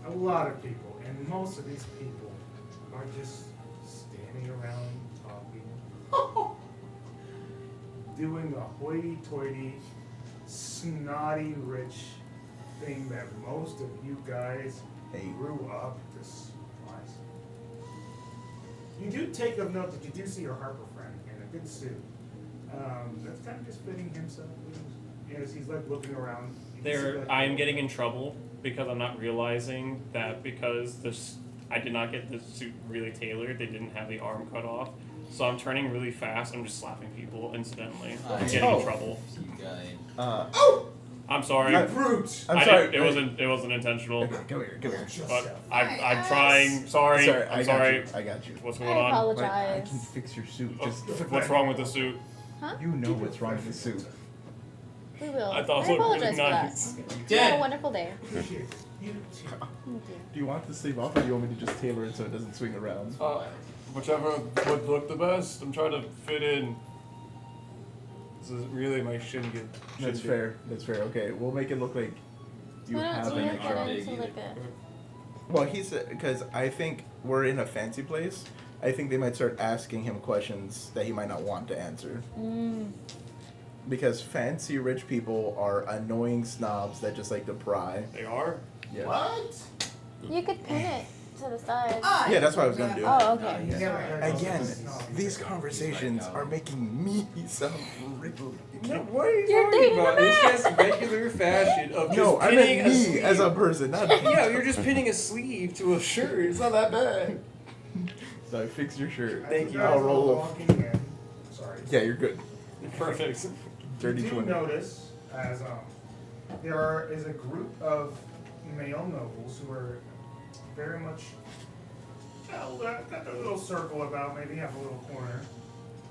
A lot of people, and most of these people are just standing around talking, doing a hoity-toity snotty, rich thing that most of you guys Hey. grew up despise. You do take of note that you do see your Harper friend in a good suit. That's kind of just fitting himself. As he's like looking around. You can see, like, I am getting in trouble because I'm not realizing that because I did not get the suit really tailored. They didn't have the arm cut off, so I'm turning really fast. I'm just slapping people incidentally. I'm getting in trouble. You guys. I'm sorry. You brute! I'm sorry. It wasn't intentional. Okay, come here. But I'm trying. Sorry. I'm sorry. I got you. What's I going on? Like, I apologize. can fix your suit. Just What's wrong with the suit? you know what's wrong with the suit. We will. I thought I it looked apologize really for nice. that. You You have a did. wonderful day. Appreciate it. You too. Thank you. Do you want the sleeve off, or do you want me to just tailor it so it doesn't swing around? Whichever would look the best. I'm trying to fit in. This is really my shindig. That's fair. That's fair. Okay, we'll make it look like you Why have don't an you extra. get into like a... Well, he's because I think we're in a fancy place. I think they might start asking him questions that he might not want to answer. Because fancy rich people are annoying snobs that just like to pry. They are? Yeah. What? You could pin it to the side. Yeah, that's what I was gonna do. Oh, okay. You never heard of Again, this snob. these conversations are making me sound rich. What are you You're talking dating a about? It's man. just regular fashion of just No, I pinning meant a me sleeve. as a person, not Yeah, you're just pinning a sleeve to a shirt. It's not that bad. So fix your shirt. As Thank you. guys I'll are roll. walking in, sorry. Yeah, you're good. Perfect. Dirty You do 20. notice as there is a group of male nobles who are very much got their little circle about, maybe have a little corner,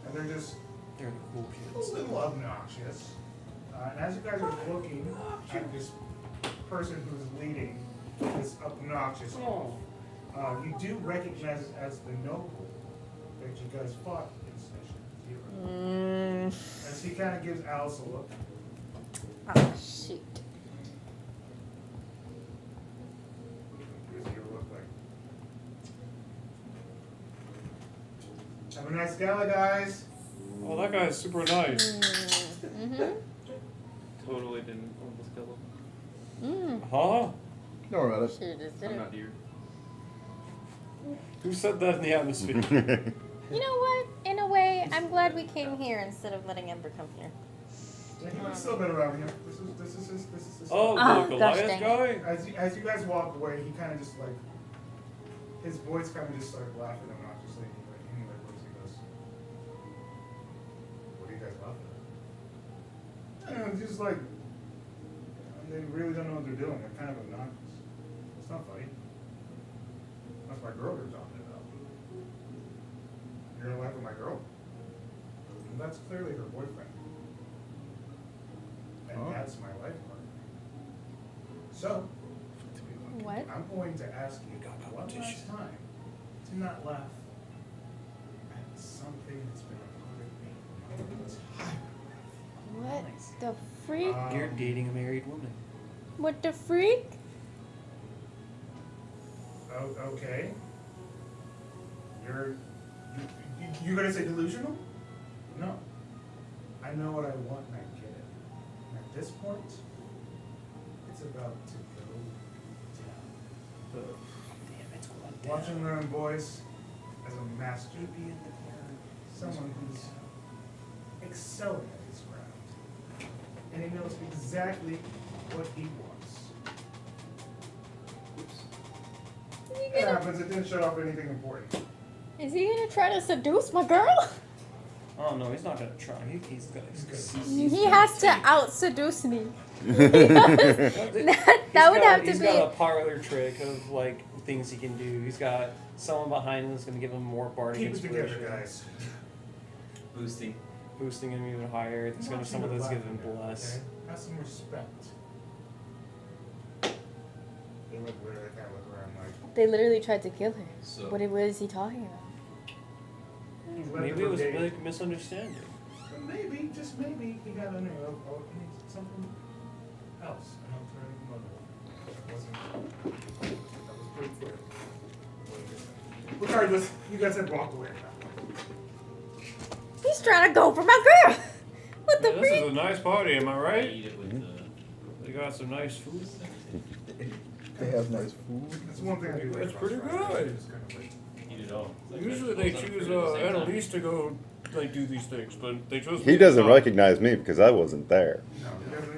and they're just They're the cool a kids. little obnoxious. And as you guys are looking at this person who's leading this obnoxious Oh. you do recognize it as the noble that you guys fought in Session 0. As he kind of gives Alice a look. Oh, shoot. Gives you a look like. Have a nice gala, guys. Oh, that guy's super nice. Mm-hmm. Totally didn't almost kill him. Huh? Don't worry about it. Should've just did I'm it. not here. Who said that in the atmosphere? You know what? In a way, I'm glad we came here instead of letting Ember come here. Yeah, he looks still been around here. This is his. Oh, Oh, the gosh Goliath dang guy? As you guys walk away, he kind of just like his voice kind of just started laughing obnoxiously. Anyway, he goes, "What are you guys laughing at?" I don't know, just like they really don't know what they're doing. They're kind of obnoxious. It's not funny. That's my girl you're talking about. You're gonna laugh at my girl? And that's clearly her boyfriend. And Oh. that's my life partner. So, What? I'm going to ask you one last time to not laugh at something that's been a part of me for my entire What the freak? life. You're dating a married woman. What the freak? Okay. You're gonna say delusional? No. I know what I want and I get it. And at this point, it's about to go down. Damn, it's going Watch and learn, boys. As a master, someone who's excelling at his craft. And he knows exactly what he wants. It happens, it didn't shut off anything important. Is he gonna try to seduce my girl? Oh no, he's not gonna try. He's gonna. He has to out seduce me. That That would have to He's be. got a parlor trick of like things he can do. He's got someone behind him that's gonna give him more bardic Keep it inspiration. together, guys. Boosting him even higher. There's gonna be someone that's giving him bless. Okay? Have some respect. They look weird, they kind of look around like. They literally tried to kill her. So- What is he talking about? He's led Maybe the it was a brigade. big misunderstanding. But maybe, just maybe, he got under he needs something else. And I'm trying to remember. That was pretty clear. Regardless, you guys have walked away now. He's trying to go for my girl. What the Yeah, this is freak? a nice party, am I right? Eat it with the got some nice food. They have nice food. That's one thing I do like. It's about pretty restaurants, good. it's kind of like- Eat it all. It's like Usually they vegetables choose and fruit at the same time. Annalise to go like do these things, but they chose. He me doesn't to stop. recognize me because I wasn't there. No,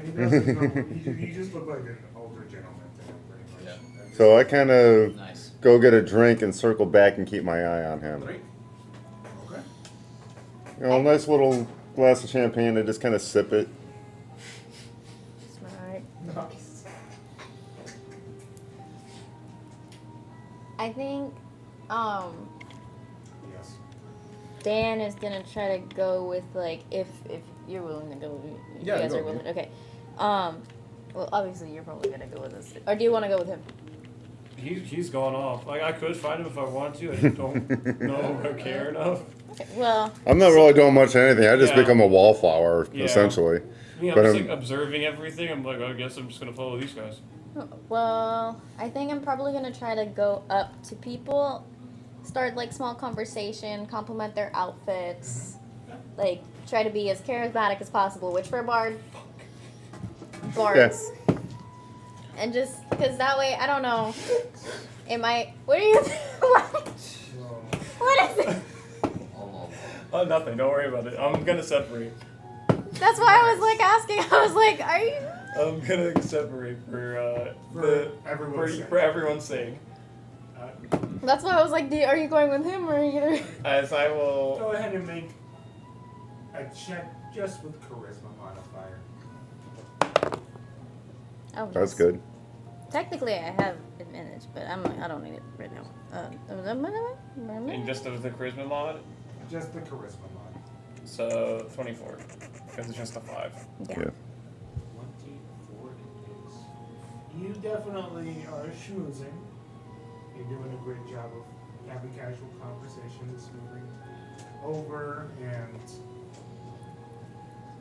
he doesn't know, he just looked like an older gentleman to him, pretty much. Yeah. So I kind of Nice. go get a drink and circle back and keep my eye on him. Drink? Okay. You know, a nice little glass of champagne. I just kind of sip it. Smart. Nice. I think Yes. Dan is gonna try to go with like if you're willing to go. If Yeah, you guys go, are willing. Okay. Well, obviously you're probably gonna go with us, or do you want to go with him? He's gone off. Like I could find him if I want to. I just don't know or care enough. Okay. Well, I'm not really doing much of anything. I just Yeah. become a wallflower, Yeah. essentially. Yeah, I'm But just I'm- like observing everything. I'm like, I guess I'm just gonna follow these guys. I think I'm probably gonna try to go up to people, start like small conversation, compliment their outfits, like try to be as charismatic as possible. Which for a bard, bards, and just because that way I don't know, it might. What are you? What is it? Oh, nothing. Don't worry about it. I'm gonna separate. That's why I was like asking. I was like, are you? I'm gonna separate for everyone's everyone's sake. That's why I was like, are you going with him or are you gonna? As I will. Go ahead and make a check just with charisma modifier. Oh, That's nice. good. Technically, I have advantage, but I don't need it right now. And just of the charisma mod, Just the charisma mod. so 24, because it's just a 5. Yeah. 24 it is. You definitely are schmoozing. You're doing a great job of having casual conversations, moving over, and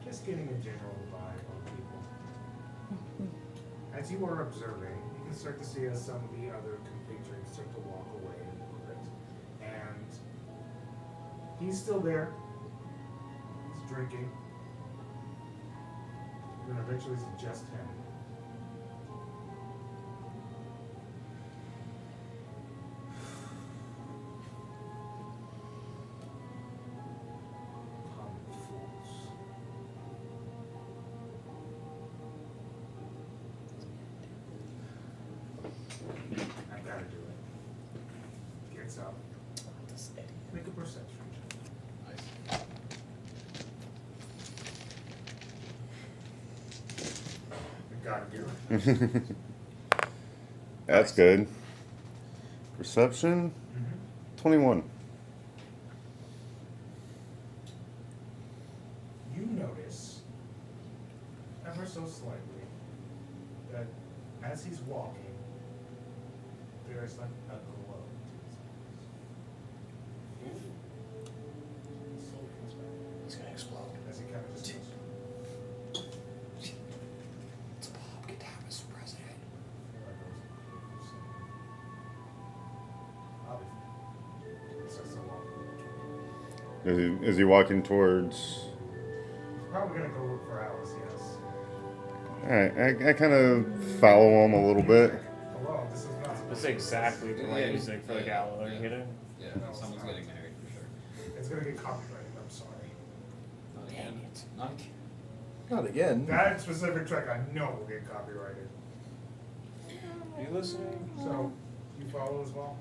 just getting a general vibe on people. As you are observing, you can start to see as some of the other compatriots start to walk away a little bit. And he's still there. He's drinking. And then eventually it's just him. Common fools. I gotta do it. Gets up. Make a perception check. I gotta do it. That's good. Perception, 21. You notice, ever so slightly, that as he's walking, there's like a glow to his eyes. Slowly comes back. He's gonna explode. As he kind of just goes. It's Bob. Get down, Mr. President. I'll be fine. He starts to walk. Is he walking towards... Probably gonna go look for Alice, yes. Alright, I kind of follow him a little bit. Hello, this is not supposed That's to be- exactly the right music for the gala. Are you kidding? Yeah, No, it's someone's not. getting married for sure. It's gonna get copyrighted, I'm sorry. Not again. Not again. Not again. That specific track I know will get copyrighted. Are you listening? So, you follow as well?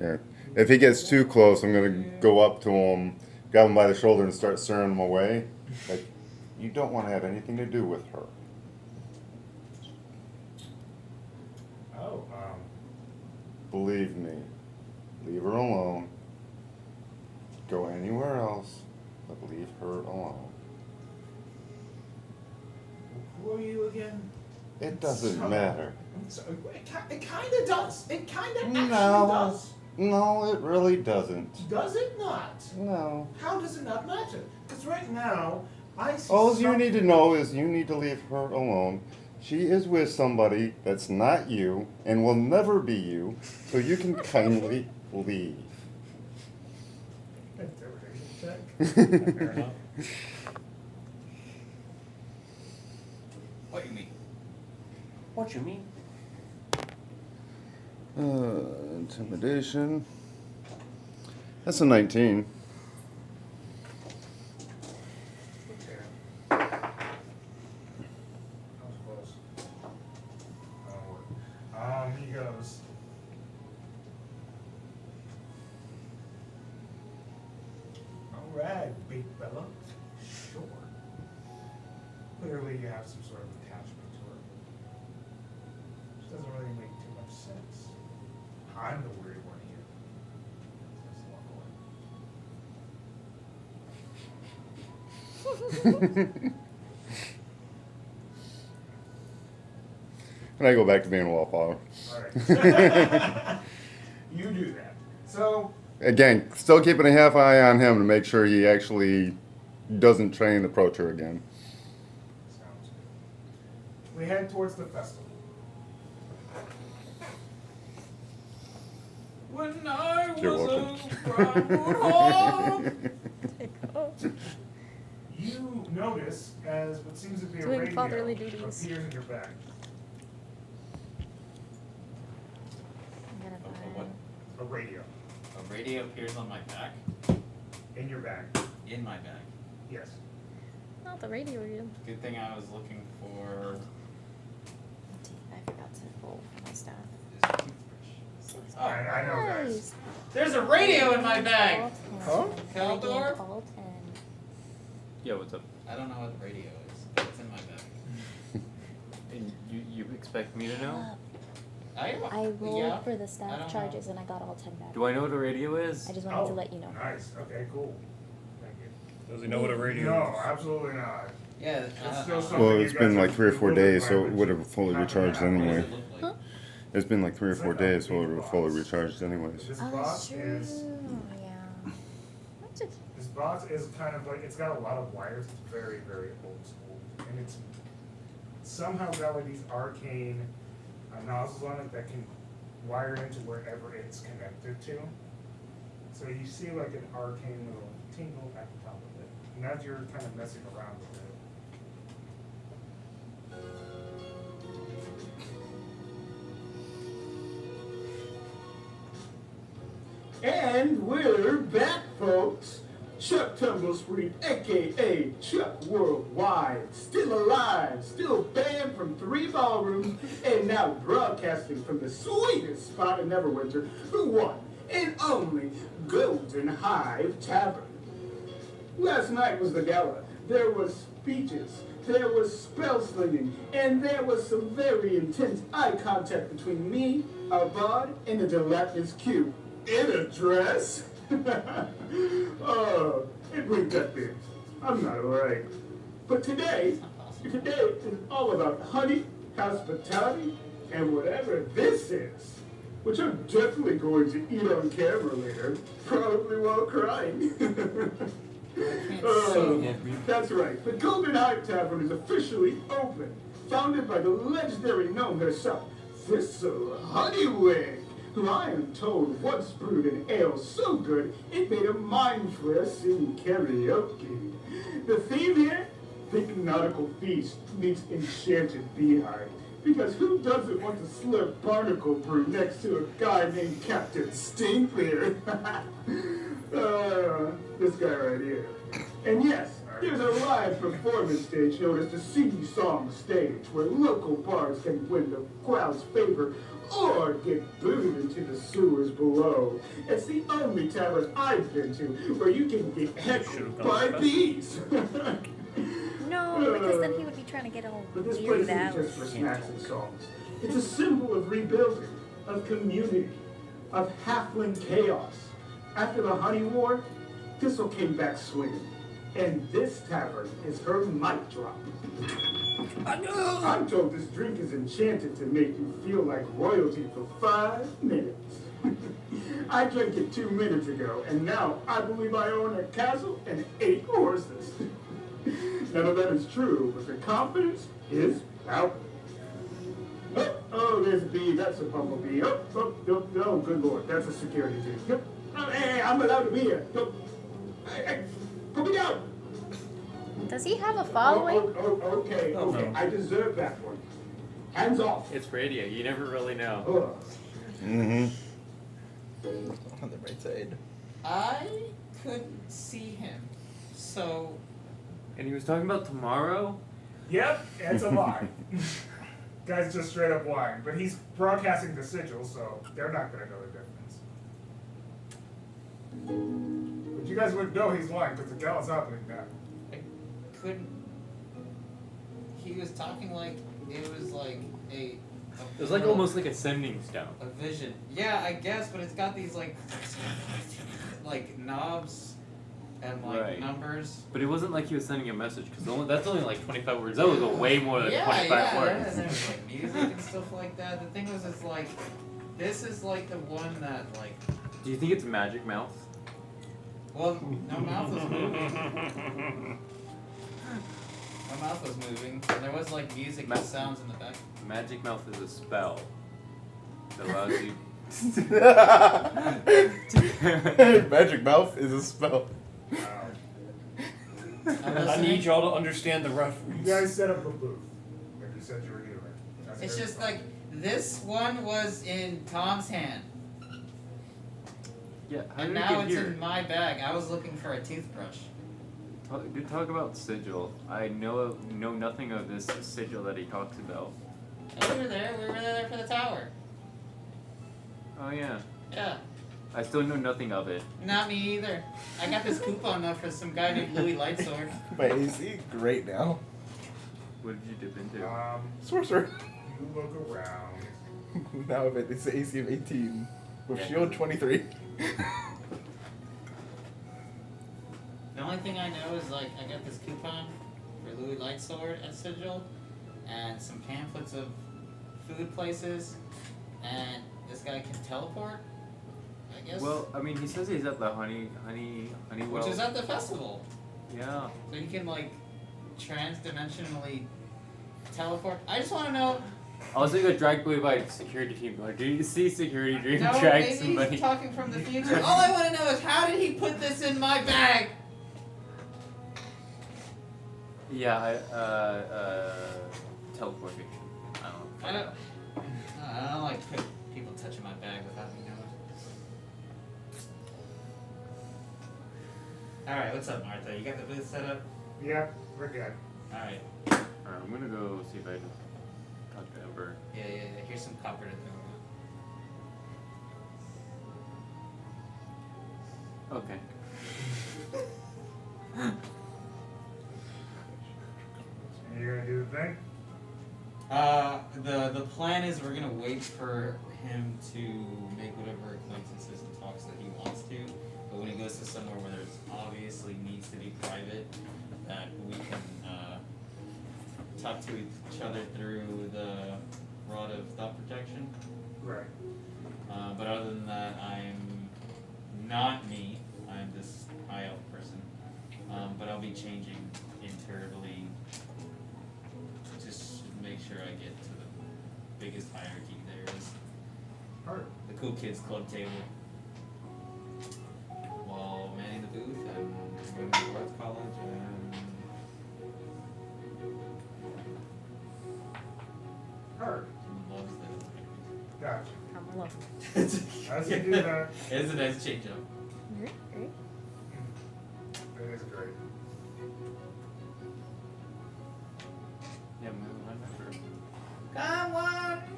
Yeah. If he gets too close, I'm gonna go up to him, grab him by the shoulder, and start stirring him away. Like, you don't want to have anything to do with her. Oh, Believe me. Leave her alone. Go anywhere else, but leave her alone. who are you again? It doesn't matter. I'm sorry. It kinda does. It kinda actually No. does. No, it really doesn't. Does it not? No. How does it not matter? Because right now, I see All you some- need to know is you need to leave her alone. She is with somebody that's not you and will never be you, so you can kindly leave. Intimidation check. Fair enough. What you mean? What you mean? Intimidation. That's a 19. Okay. That was close. That'll work. He goes. Alright, big fella. Sure. Clearly you have some sort of attachment to her. Which doesn't really make too much sense. I'm the weird one here. Let's walk away. And I go back to being a wallflower. Alright. You do that. So, Again, still keeping a half eye on him to make sure he actually doesn't try and approach her again. sounds good. We head towards the festival. When I You're was welcome. You notice as what seems to be a Doing radio fatherly duties. appears in your bag. I'm gonna What? A radio A radio appears on my back, in your bag. in my bag. Yes. Not the radio reel. Good thing I was looking for I forgot to roll for my stuff. this toothbrush. Oh, I know, guys. Nice. there's a radio in my bag. All 10. Huh? I gained Caldor? all 10. Yeah, what's up? I don't know what the radio is. But it's in my bag. And you expect me to know? I rolled yeah. for the I staff don't charges and I got all 10 back. Do I know what a radio is? I just wanted to let you know. Nice. Okay, cool. Thank you. Does he know what a radio No, is? absolutely not. Yeah. It's still something Well, you it's guys been are like 3 or 4 completely days, so it fine would with. have fully Not recharged gonna What happen. does anyway. it look like? It's been like 3 or 4 days, so it would have fully Box. recharged anyways. This Oh, box that's is true. Yeah. That's just this box is kind of like it's got a lot of wires. It's very, very old school, and it's somehow got like these arcane nozzles on it that can wire into wherever it's connected to. So you see like an arcane little tingle at the top of it, and as you're kind of messing around with it. And we're back, folks. Chuck Tumblesweet, aka Chuck Worldwide, still alive, still banned from 3 ballrooms, and now broadcasting from the sweetest spot in Neverwinter, the one and only Golden Hive Tavern. Last night was the gala. There was speeches, there was spell slinging, and there was some very intense eye contact between me, our bard, and the dilapidated cube. In a dress? Oh, it brings that bitch. I'm not alright. But today is all about honey, hospitality, and whatever this is. Which I'm definitely going to eat on camera later, probably while crying. That's right, the Golden Hive Tavern is officially open. Founded by the legendary gnome herself, Thistle Honeywig, who I am told once brewed an ale so good it made a mind for us in karaoke. The theme here? Think nautical feast meets enchanted beehive. Because who doesn't want to slurp barnacle brew next to a guy named Captain Stinkbeard? This guy right here. And yes, there's a live performance stage known as the Sing Song Stage, where local bards can win the crowd's favor or get booted into the sewers below. It's the only tavern I've been to where you can get heckled by bees. no, because then he would be trying to get all But this place weirded isn't out. just for snacks and songs. It's a symbol of rebuilding, of community, of halfling chaos. After the Honey War, Thistle came back swinging. And this tavern is her mic drop. I'm told this drink is enchanted to make you feel like royalty for 5 minutes. I drank it 2 minutes ago, and now I believe I own a castle and 8 horses. None of that is true, but the confidence is palpable. Oh, there's a bee. That's a bumblebee. Oh, good lord. That's a security team. Yep. Oh, hey, I'm allowed to be here. Hey, put me down. Does he have a following? Okay. no. I deserve that one. Hands off. It's radio. You never really know. Ugh. Mm-hmm. On the right side. I couldn't see him, so And he was talking about tomorrow. Yep, it's a lie. Guy's just straight up lying, but he's broadcasting the sigil, so they're not gonna know the difference. But you guys wouldn't know he's lying because the gal's happening now. I couldn't. He was talking like it was like a It was like almost like a sending stone. a vision. Yeah, I guess, but it's got these like knobs and like Right. numbers. But it wasn't like he was sending a message because that's only like 25 words. That was way more than 25 words. There was like music and stuff like that. The thing was, it's like this is like the one that like. Do you think it's Magic Mouth? Well, no mouth was moving. My mouth was moving, and there was like music and sounds in the back. Magic Mouth is a spell that allows you. Magic mouth is a spell. Wow. I need y'all to understand the You reference. guys set up a booth, like you said you were doing. That's It's very just fun. like this one was in Tom's hand, Yeah, how and did it now get it's here? in my bag. I was looking for a toothbrush. Talk about sigil. I know nothing of this sigil that he talks about. And we were there for the tower. Oh yeah, Yeah, I still know nothing of it. not me either. I got this coupon though for some guy named Louis Lightsword. My AC great now. What did you dip into? Sorcerer. You look around. Now I've at this AC of 18 with Yeah. shield 23. The only thing I know is like I got this coupon for Louis Lightsword at Sigil, and some pamphlets of food places, and this guy can teleport. I guess. Well, I mean, he says he's at the honey well. which is at the festival, Yeah. so he can like trans-dimensionally teleport. I just want to know. I was got dragged away by security team. Like, do you see security team No, drag maybe somebody? he's talking from the future. All I want to know is how did he put this in my bag? Yeah, teleportation. I I don't know. I don't like people touching my bag without me knowing. Alright, what's up, Martha? You got the booth set up? Yep, we're good. Alright. Alright, I'm gonna go see if I can talk to Ember. Yeah. Here's some copper to throw around. Okay. You're gonna do the thing? The plan is we're gonna wait for him to make whatever acquaintances and talks that he wants to. But when he goes to somewhere where there's obviously needs to be private, that we can talk to each other through the rod of thought protection. Right. But other than that, I'm not me. I'm this high elf person. But I'll be changing internally. Just make sure I get to the biggest hierarchy there is. Alright. The cool kids club table. While manning the booth and going to Bards College and Alright. loves the Gotcha. Come along. As you do that, It's a nice change up. Great. it is great. Yeah, move on Ember.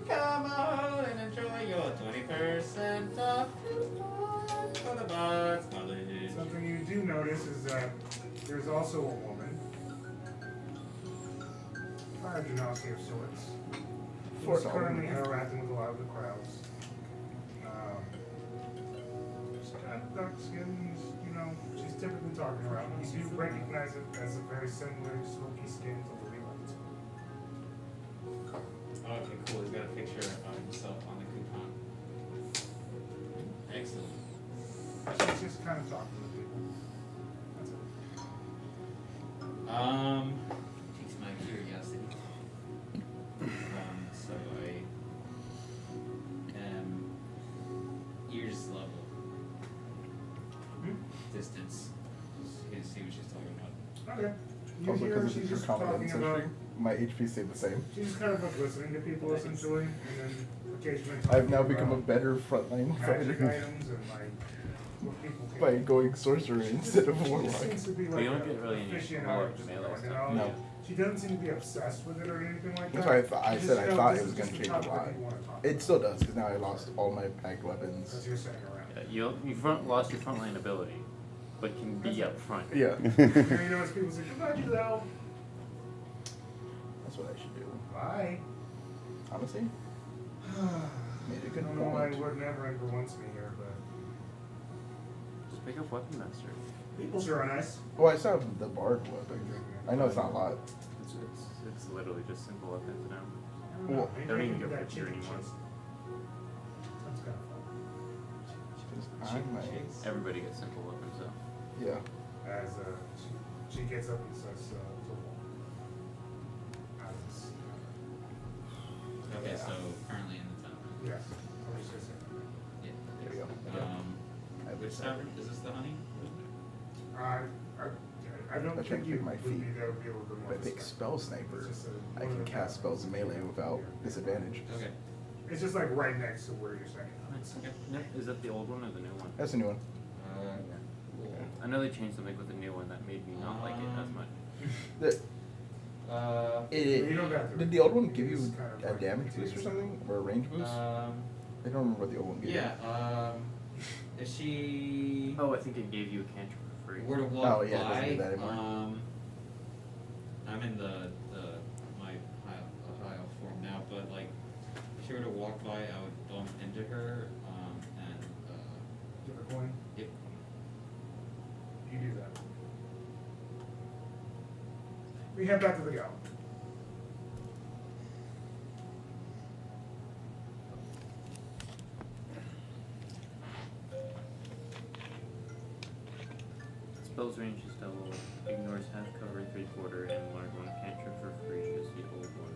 Come on and enjoy your 20% off coupon for the Bards College. Something you do notice is that there's also a woman. Fire genasi of sorts. Who's currently interacting with a lot of the crowds. She's got dark skin, she's typically talking around. You do recognize it as a very similar smoky skin to the Levites. Okay, cool. He's got a picture of himself on the coupon. Excellent. She's just kind of talking to people. That's it. Piques my curiosity. So I am ears level. Distance. Just see what she's talking about. Okay. You Also, hear because she's it's your just talking competence about issue. My HP stayed the same. She's just kind of like listening to people essentially, and then occasionally. I've now talking become a about better frontline magic fighter items and like what people can. by going sorcerer She instead of just warlock. seems to be But like you don't a get really any aficionado more of just melee going, stuff. you know? No. She doesn't seem to be obsessed with it or anything like That's that. why I thought. I She said just, I you know, thought this it was is going to just change the a topic lot. that you wanna talk It about still does because now I lost all my packed as weapons. you're sitting around. Yeah, you lost your frontline ability, but can be up front. Yeah. You know, as people say, goodbye, Giselle. That's what I should do. Bye. Honestly, made a I good don't know why point. Lord Neverwinter wants me here, but Just pick up Weapon Master. people sure are nice. Well, I still have the bard weapon. I know it's not a lot. It's literally just simple weapons now. I don't know. Well, Maybe don't I even can go do for that gear chicken anymore. chase. Sounds kind of fun. I might. Everybody gets simple weapons though. Yeah. As she gets up and starts to walk. As, Okay, so currently in the town. yes. I was just saying. Yeah. There we go. I Which tavern? Is this the honey? I don't I think can't you pick my would feet. be there would be a little bit If more I pick respect. spell sniper, It's just I can cast spells in melee without disadvantage. Okay. It's just like right next to where you're saying. Okay. Yep. Is that the old one or the new one? That's a new one. Cool. I know they changed something with the new one that made me not like it as much. You don't have to- Did the old one give you it's kind of a like- damage boost or something? Or a range boost? I don't remember what the old one gave Yeah, if she Oh, I think it gave you a cantrip for free. were to walk Oh, yeah, it doesn't by, do that anymore. I'm in my high elf form now, but like, if she were to walk by, I would bump into her, and, Give her a coin. yep. You do that. We head back to the galley. Spells range is double, ignores half cover, 3/4, and learn one cantrip for free as the old one.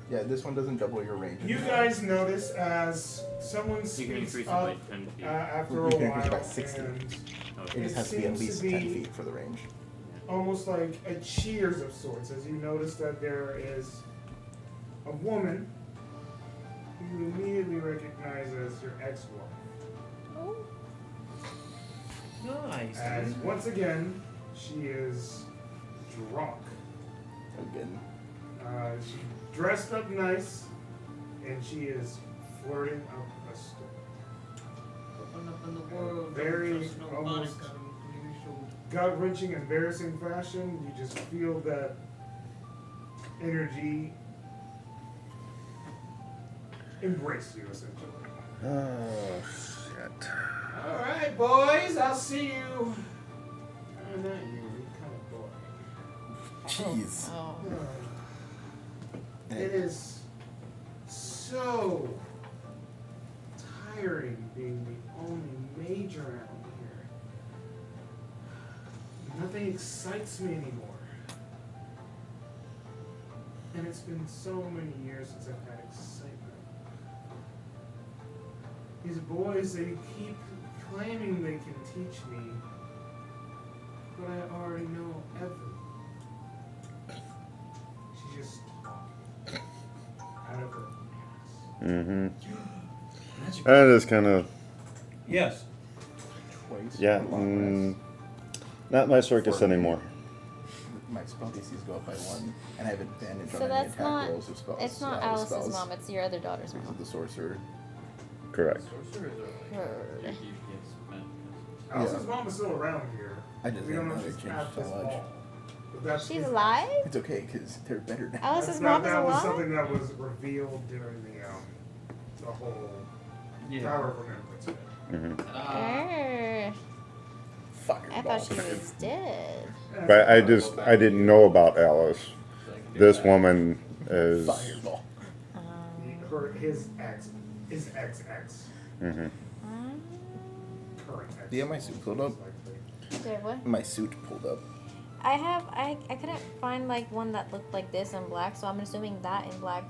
Yeah, this one doesn't double your range. You guys notice as someone You can speaks increase it up by 10 feet. after You a can increase while, by 60. and It Okay. just has to be at seems least to 10 be- feet for the range. almost like a cheers of sorts, as you notice that there is a woman who you immediately recognize as your ex-wife. Oh. Nice. As once again, she is drunk. Again. She dressed up nice, and she is flirting up a storm. Open up in the world. Very almost gut-wrenching, embarrassing fashion. You just feel that energy embrace you, essentially. Oh, shit. All right, boys, I'll see you. Not you, you're kind of boring. Jeez. Oh. It is so tiring being the only major out here. Nothing excites me anymore. And it's been so many years since I've had excitement. These boys, they keep claiming they can teach me, but I already know everything. She just talking out of her ass. Mm-hmm. That is kind of, Yes. Twice. yeah, Long rest. not my circus anymore. My spell DCs go up by 1, and I have advantage So on any that's attack not. rolls of spells. It's not with Alice's spells. mom. It's your other daughter's Because of mom. the sorcerer. Correct. Heard. Alice's mom is still around here. I just We don't know didn't if know she's they at changed this so much. ball. But that's She's alive. It's okay, because they're better now. Alice's that's mom not, is that was alive. something that was revealed during the whole Tower of Remembrance. Mm-hmm. I thought she was dead. But I didn't know about Alice. This woman is. Fireball. His ex. Mm-hmm. Current ex. Do you have my suit pulled up? Did what? My suit pulled up. I couldn't find like one that looked like this in black, so I'm assuming that in black.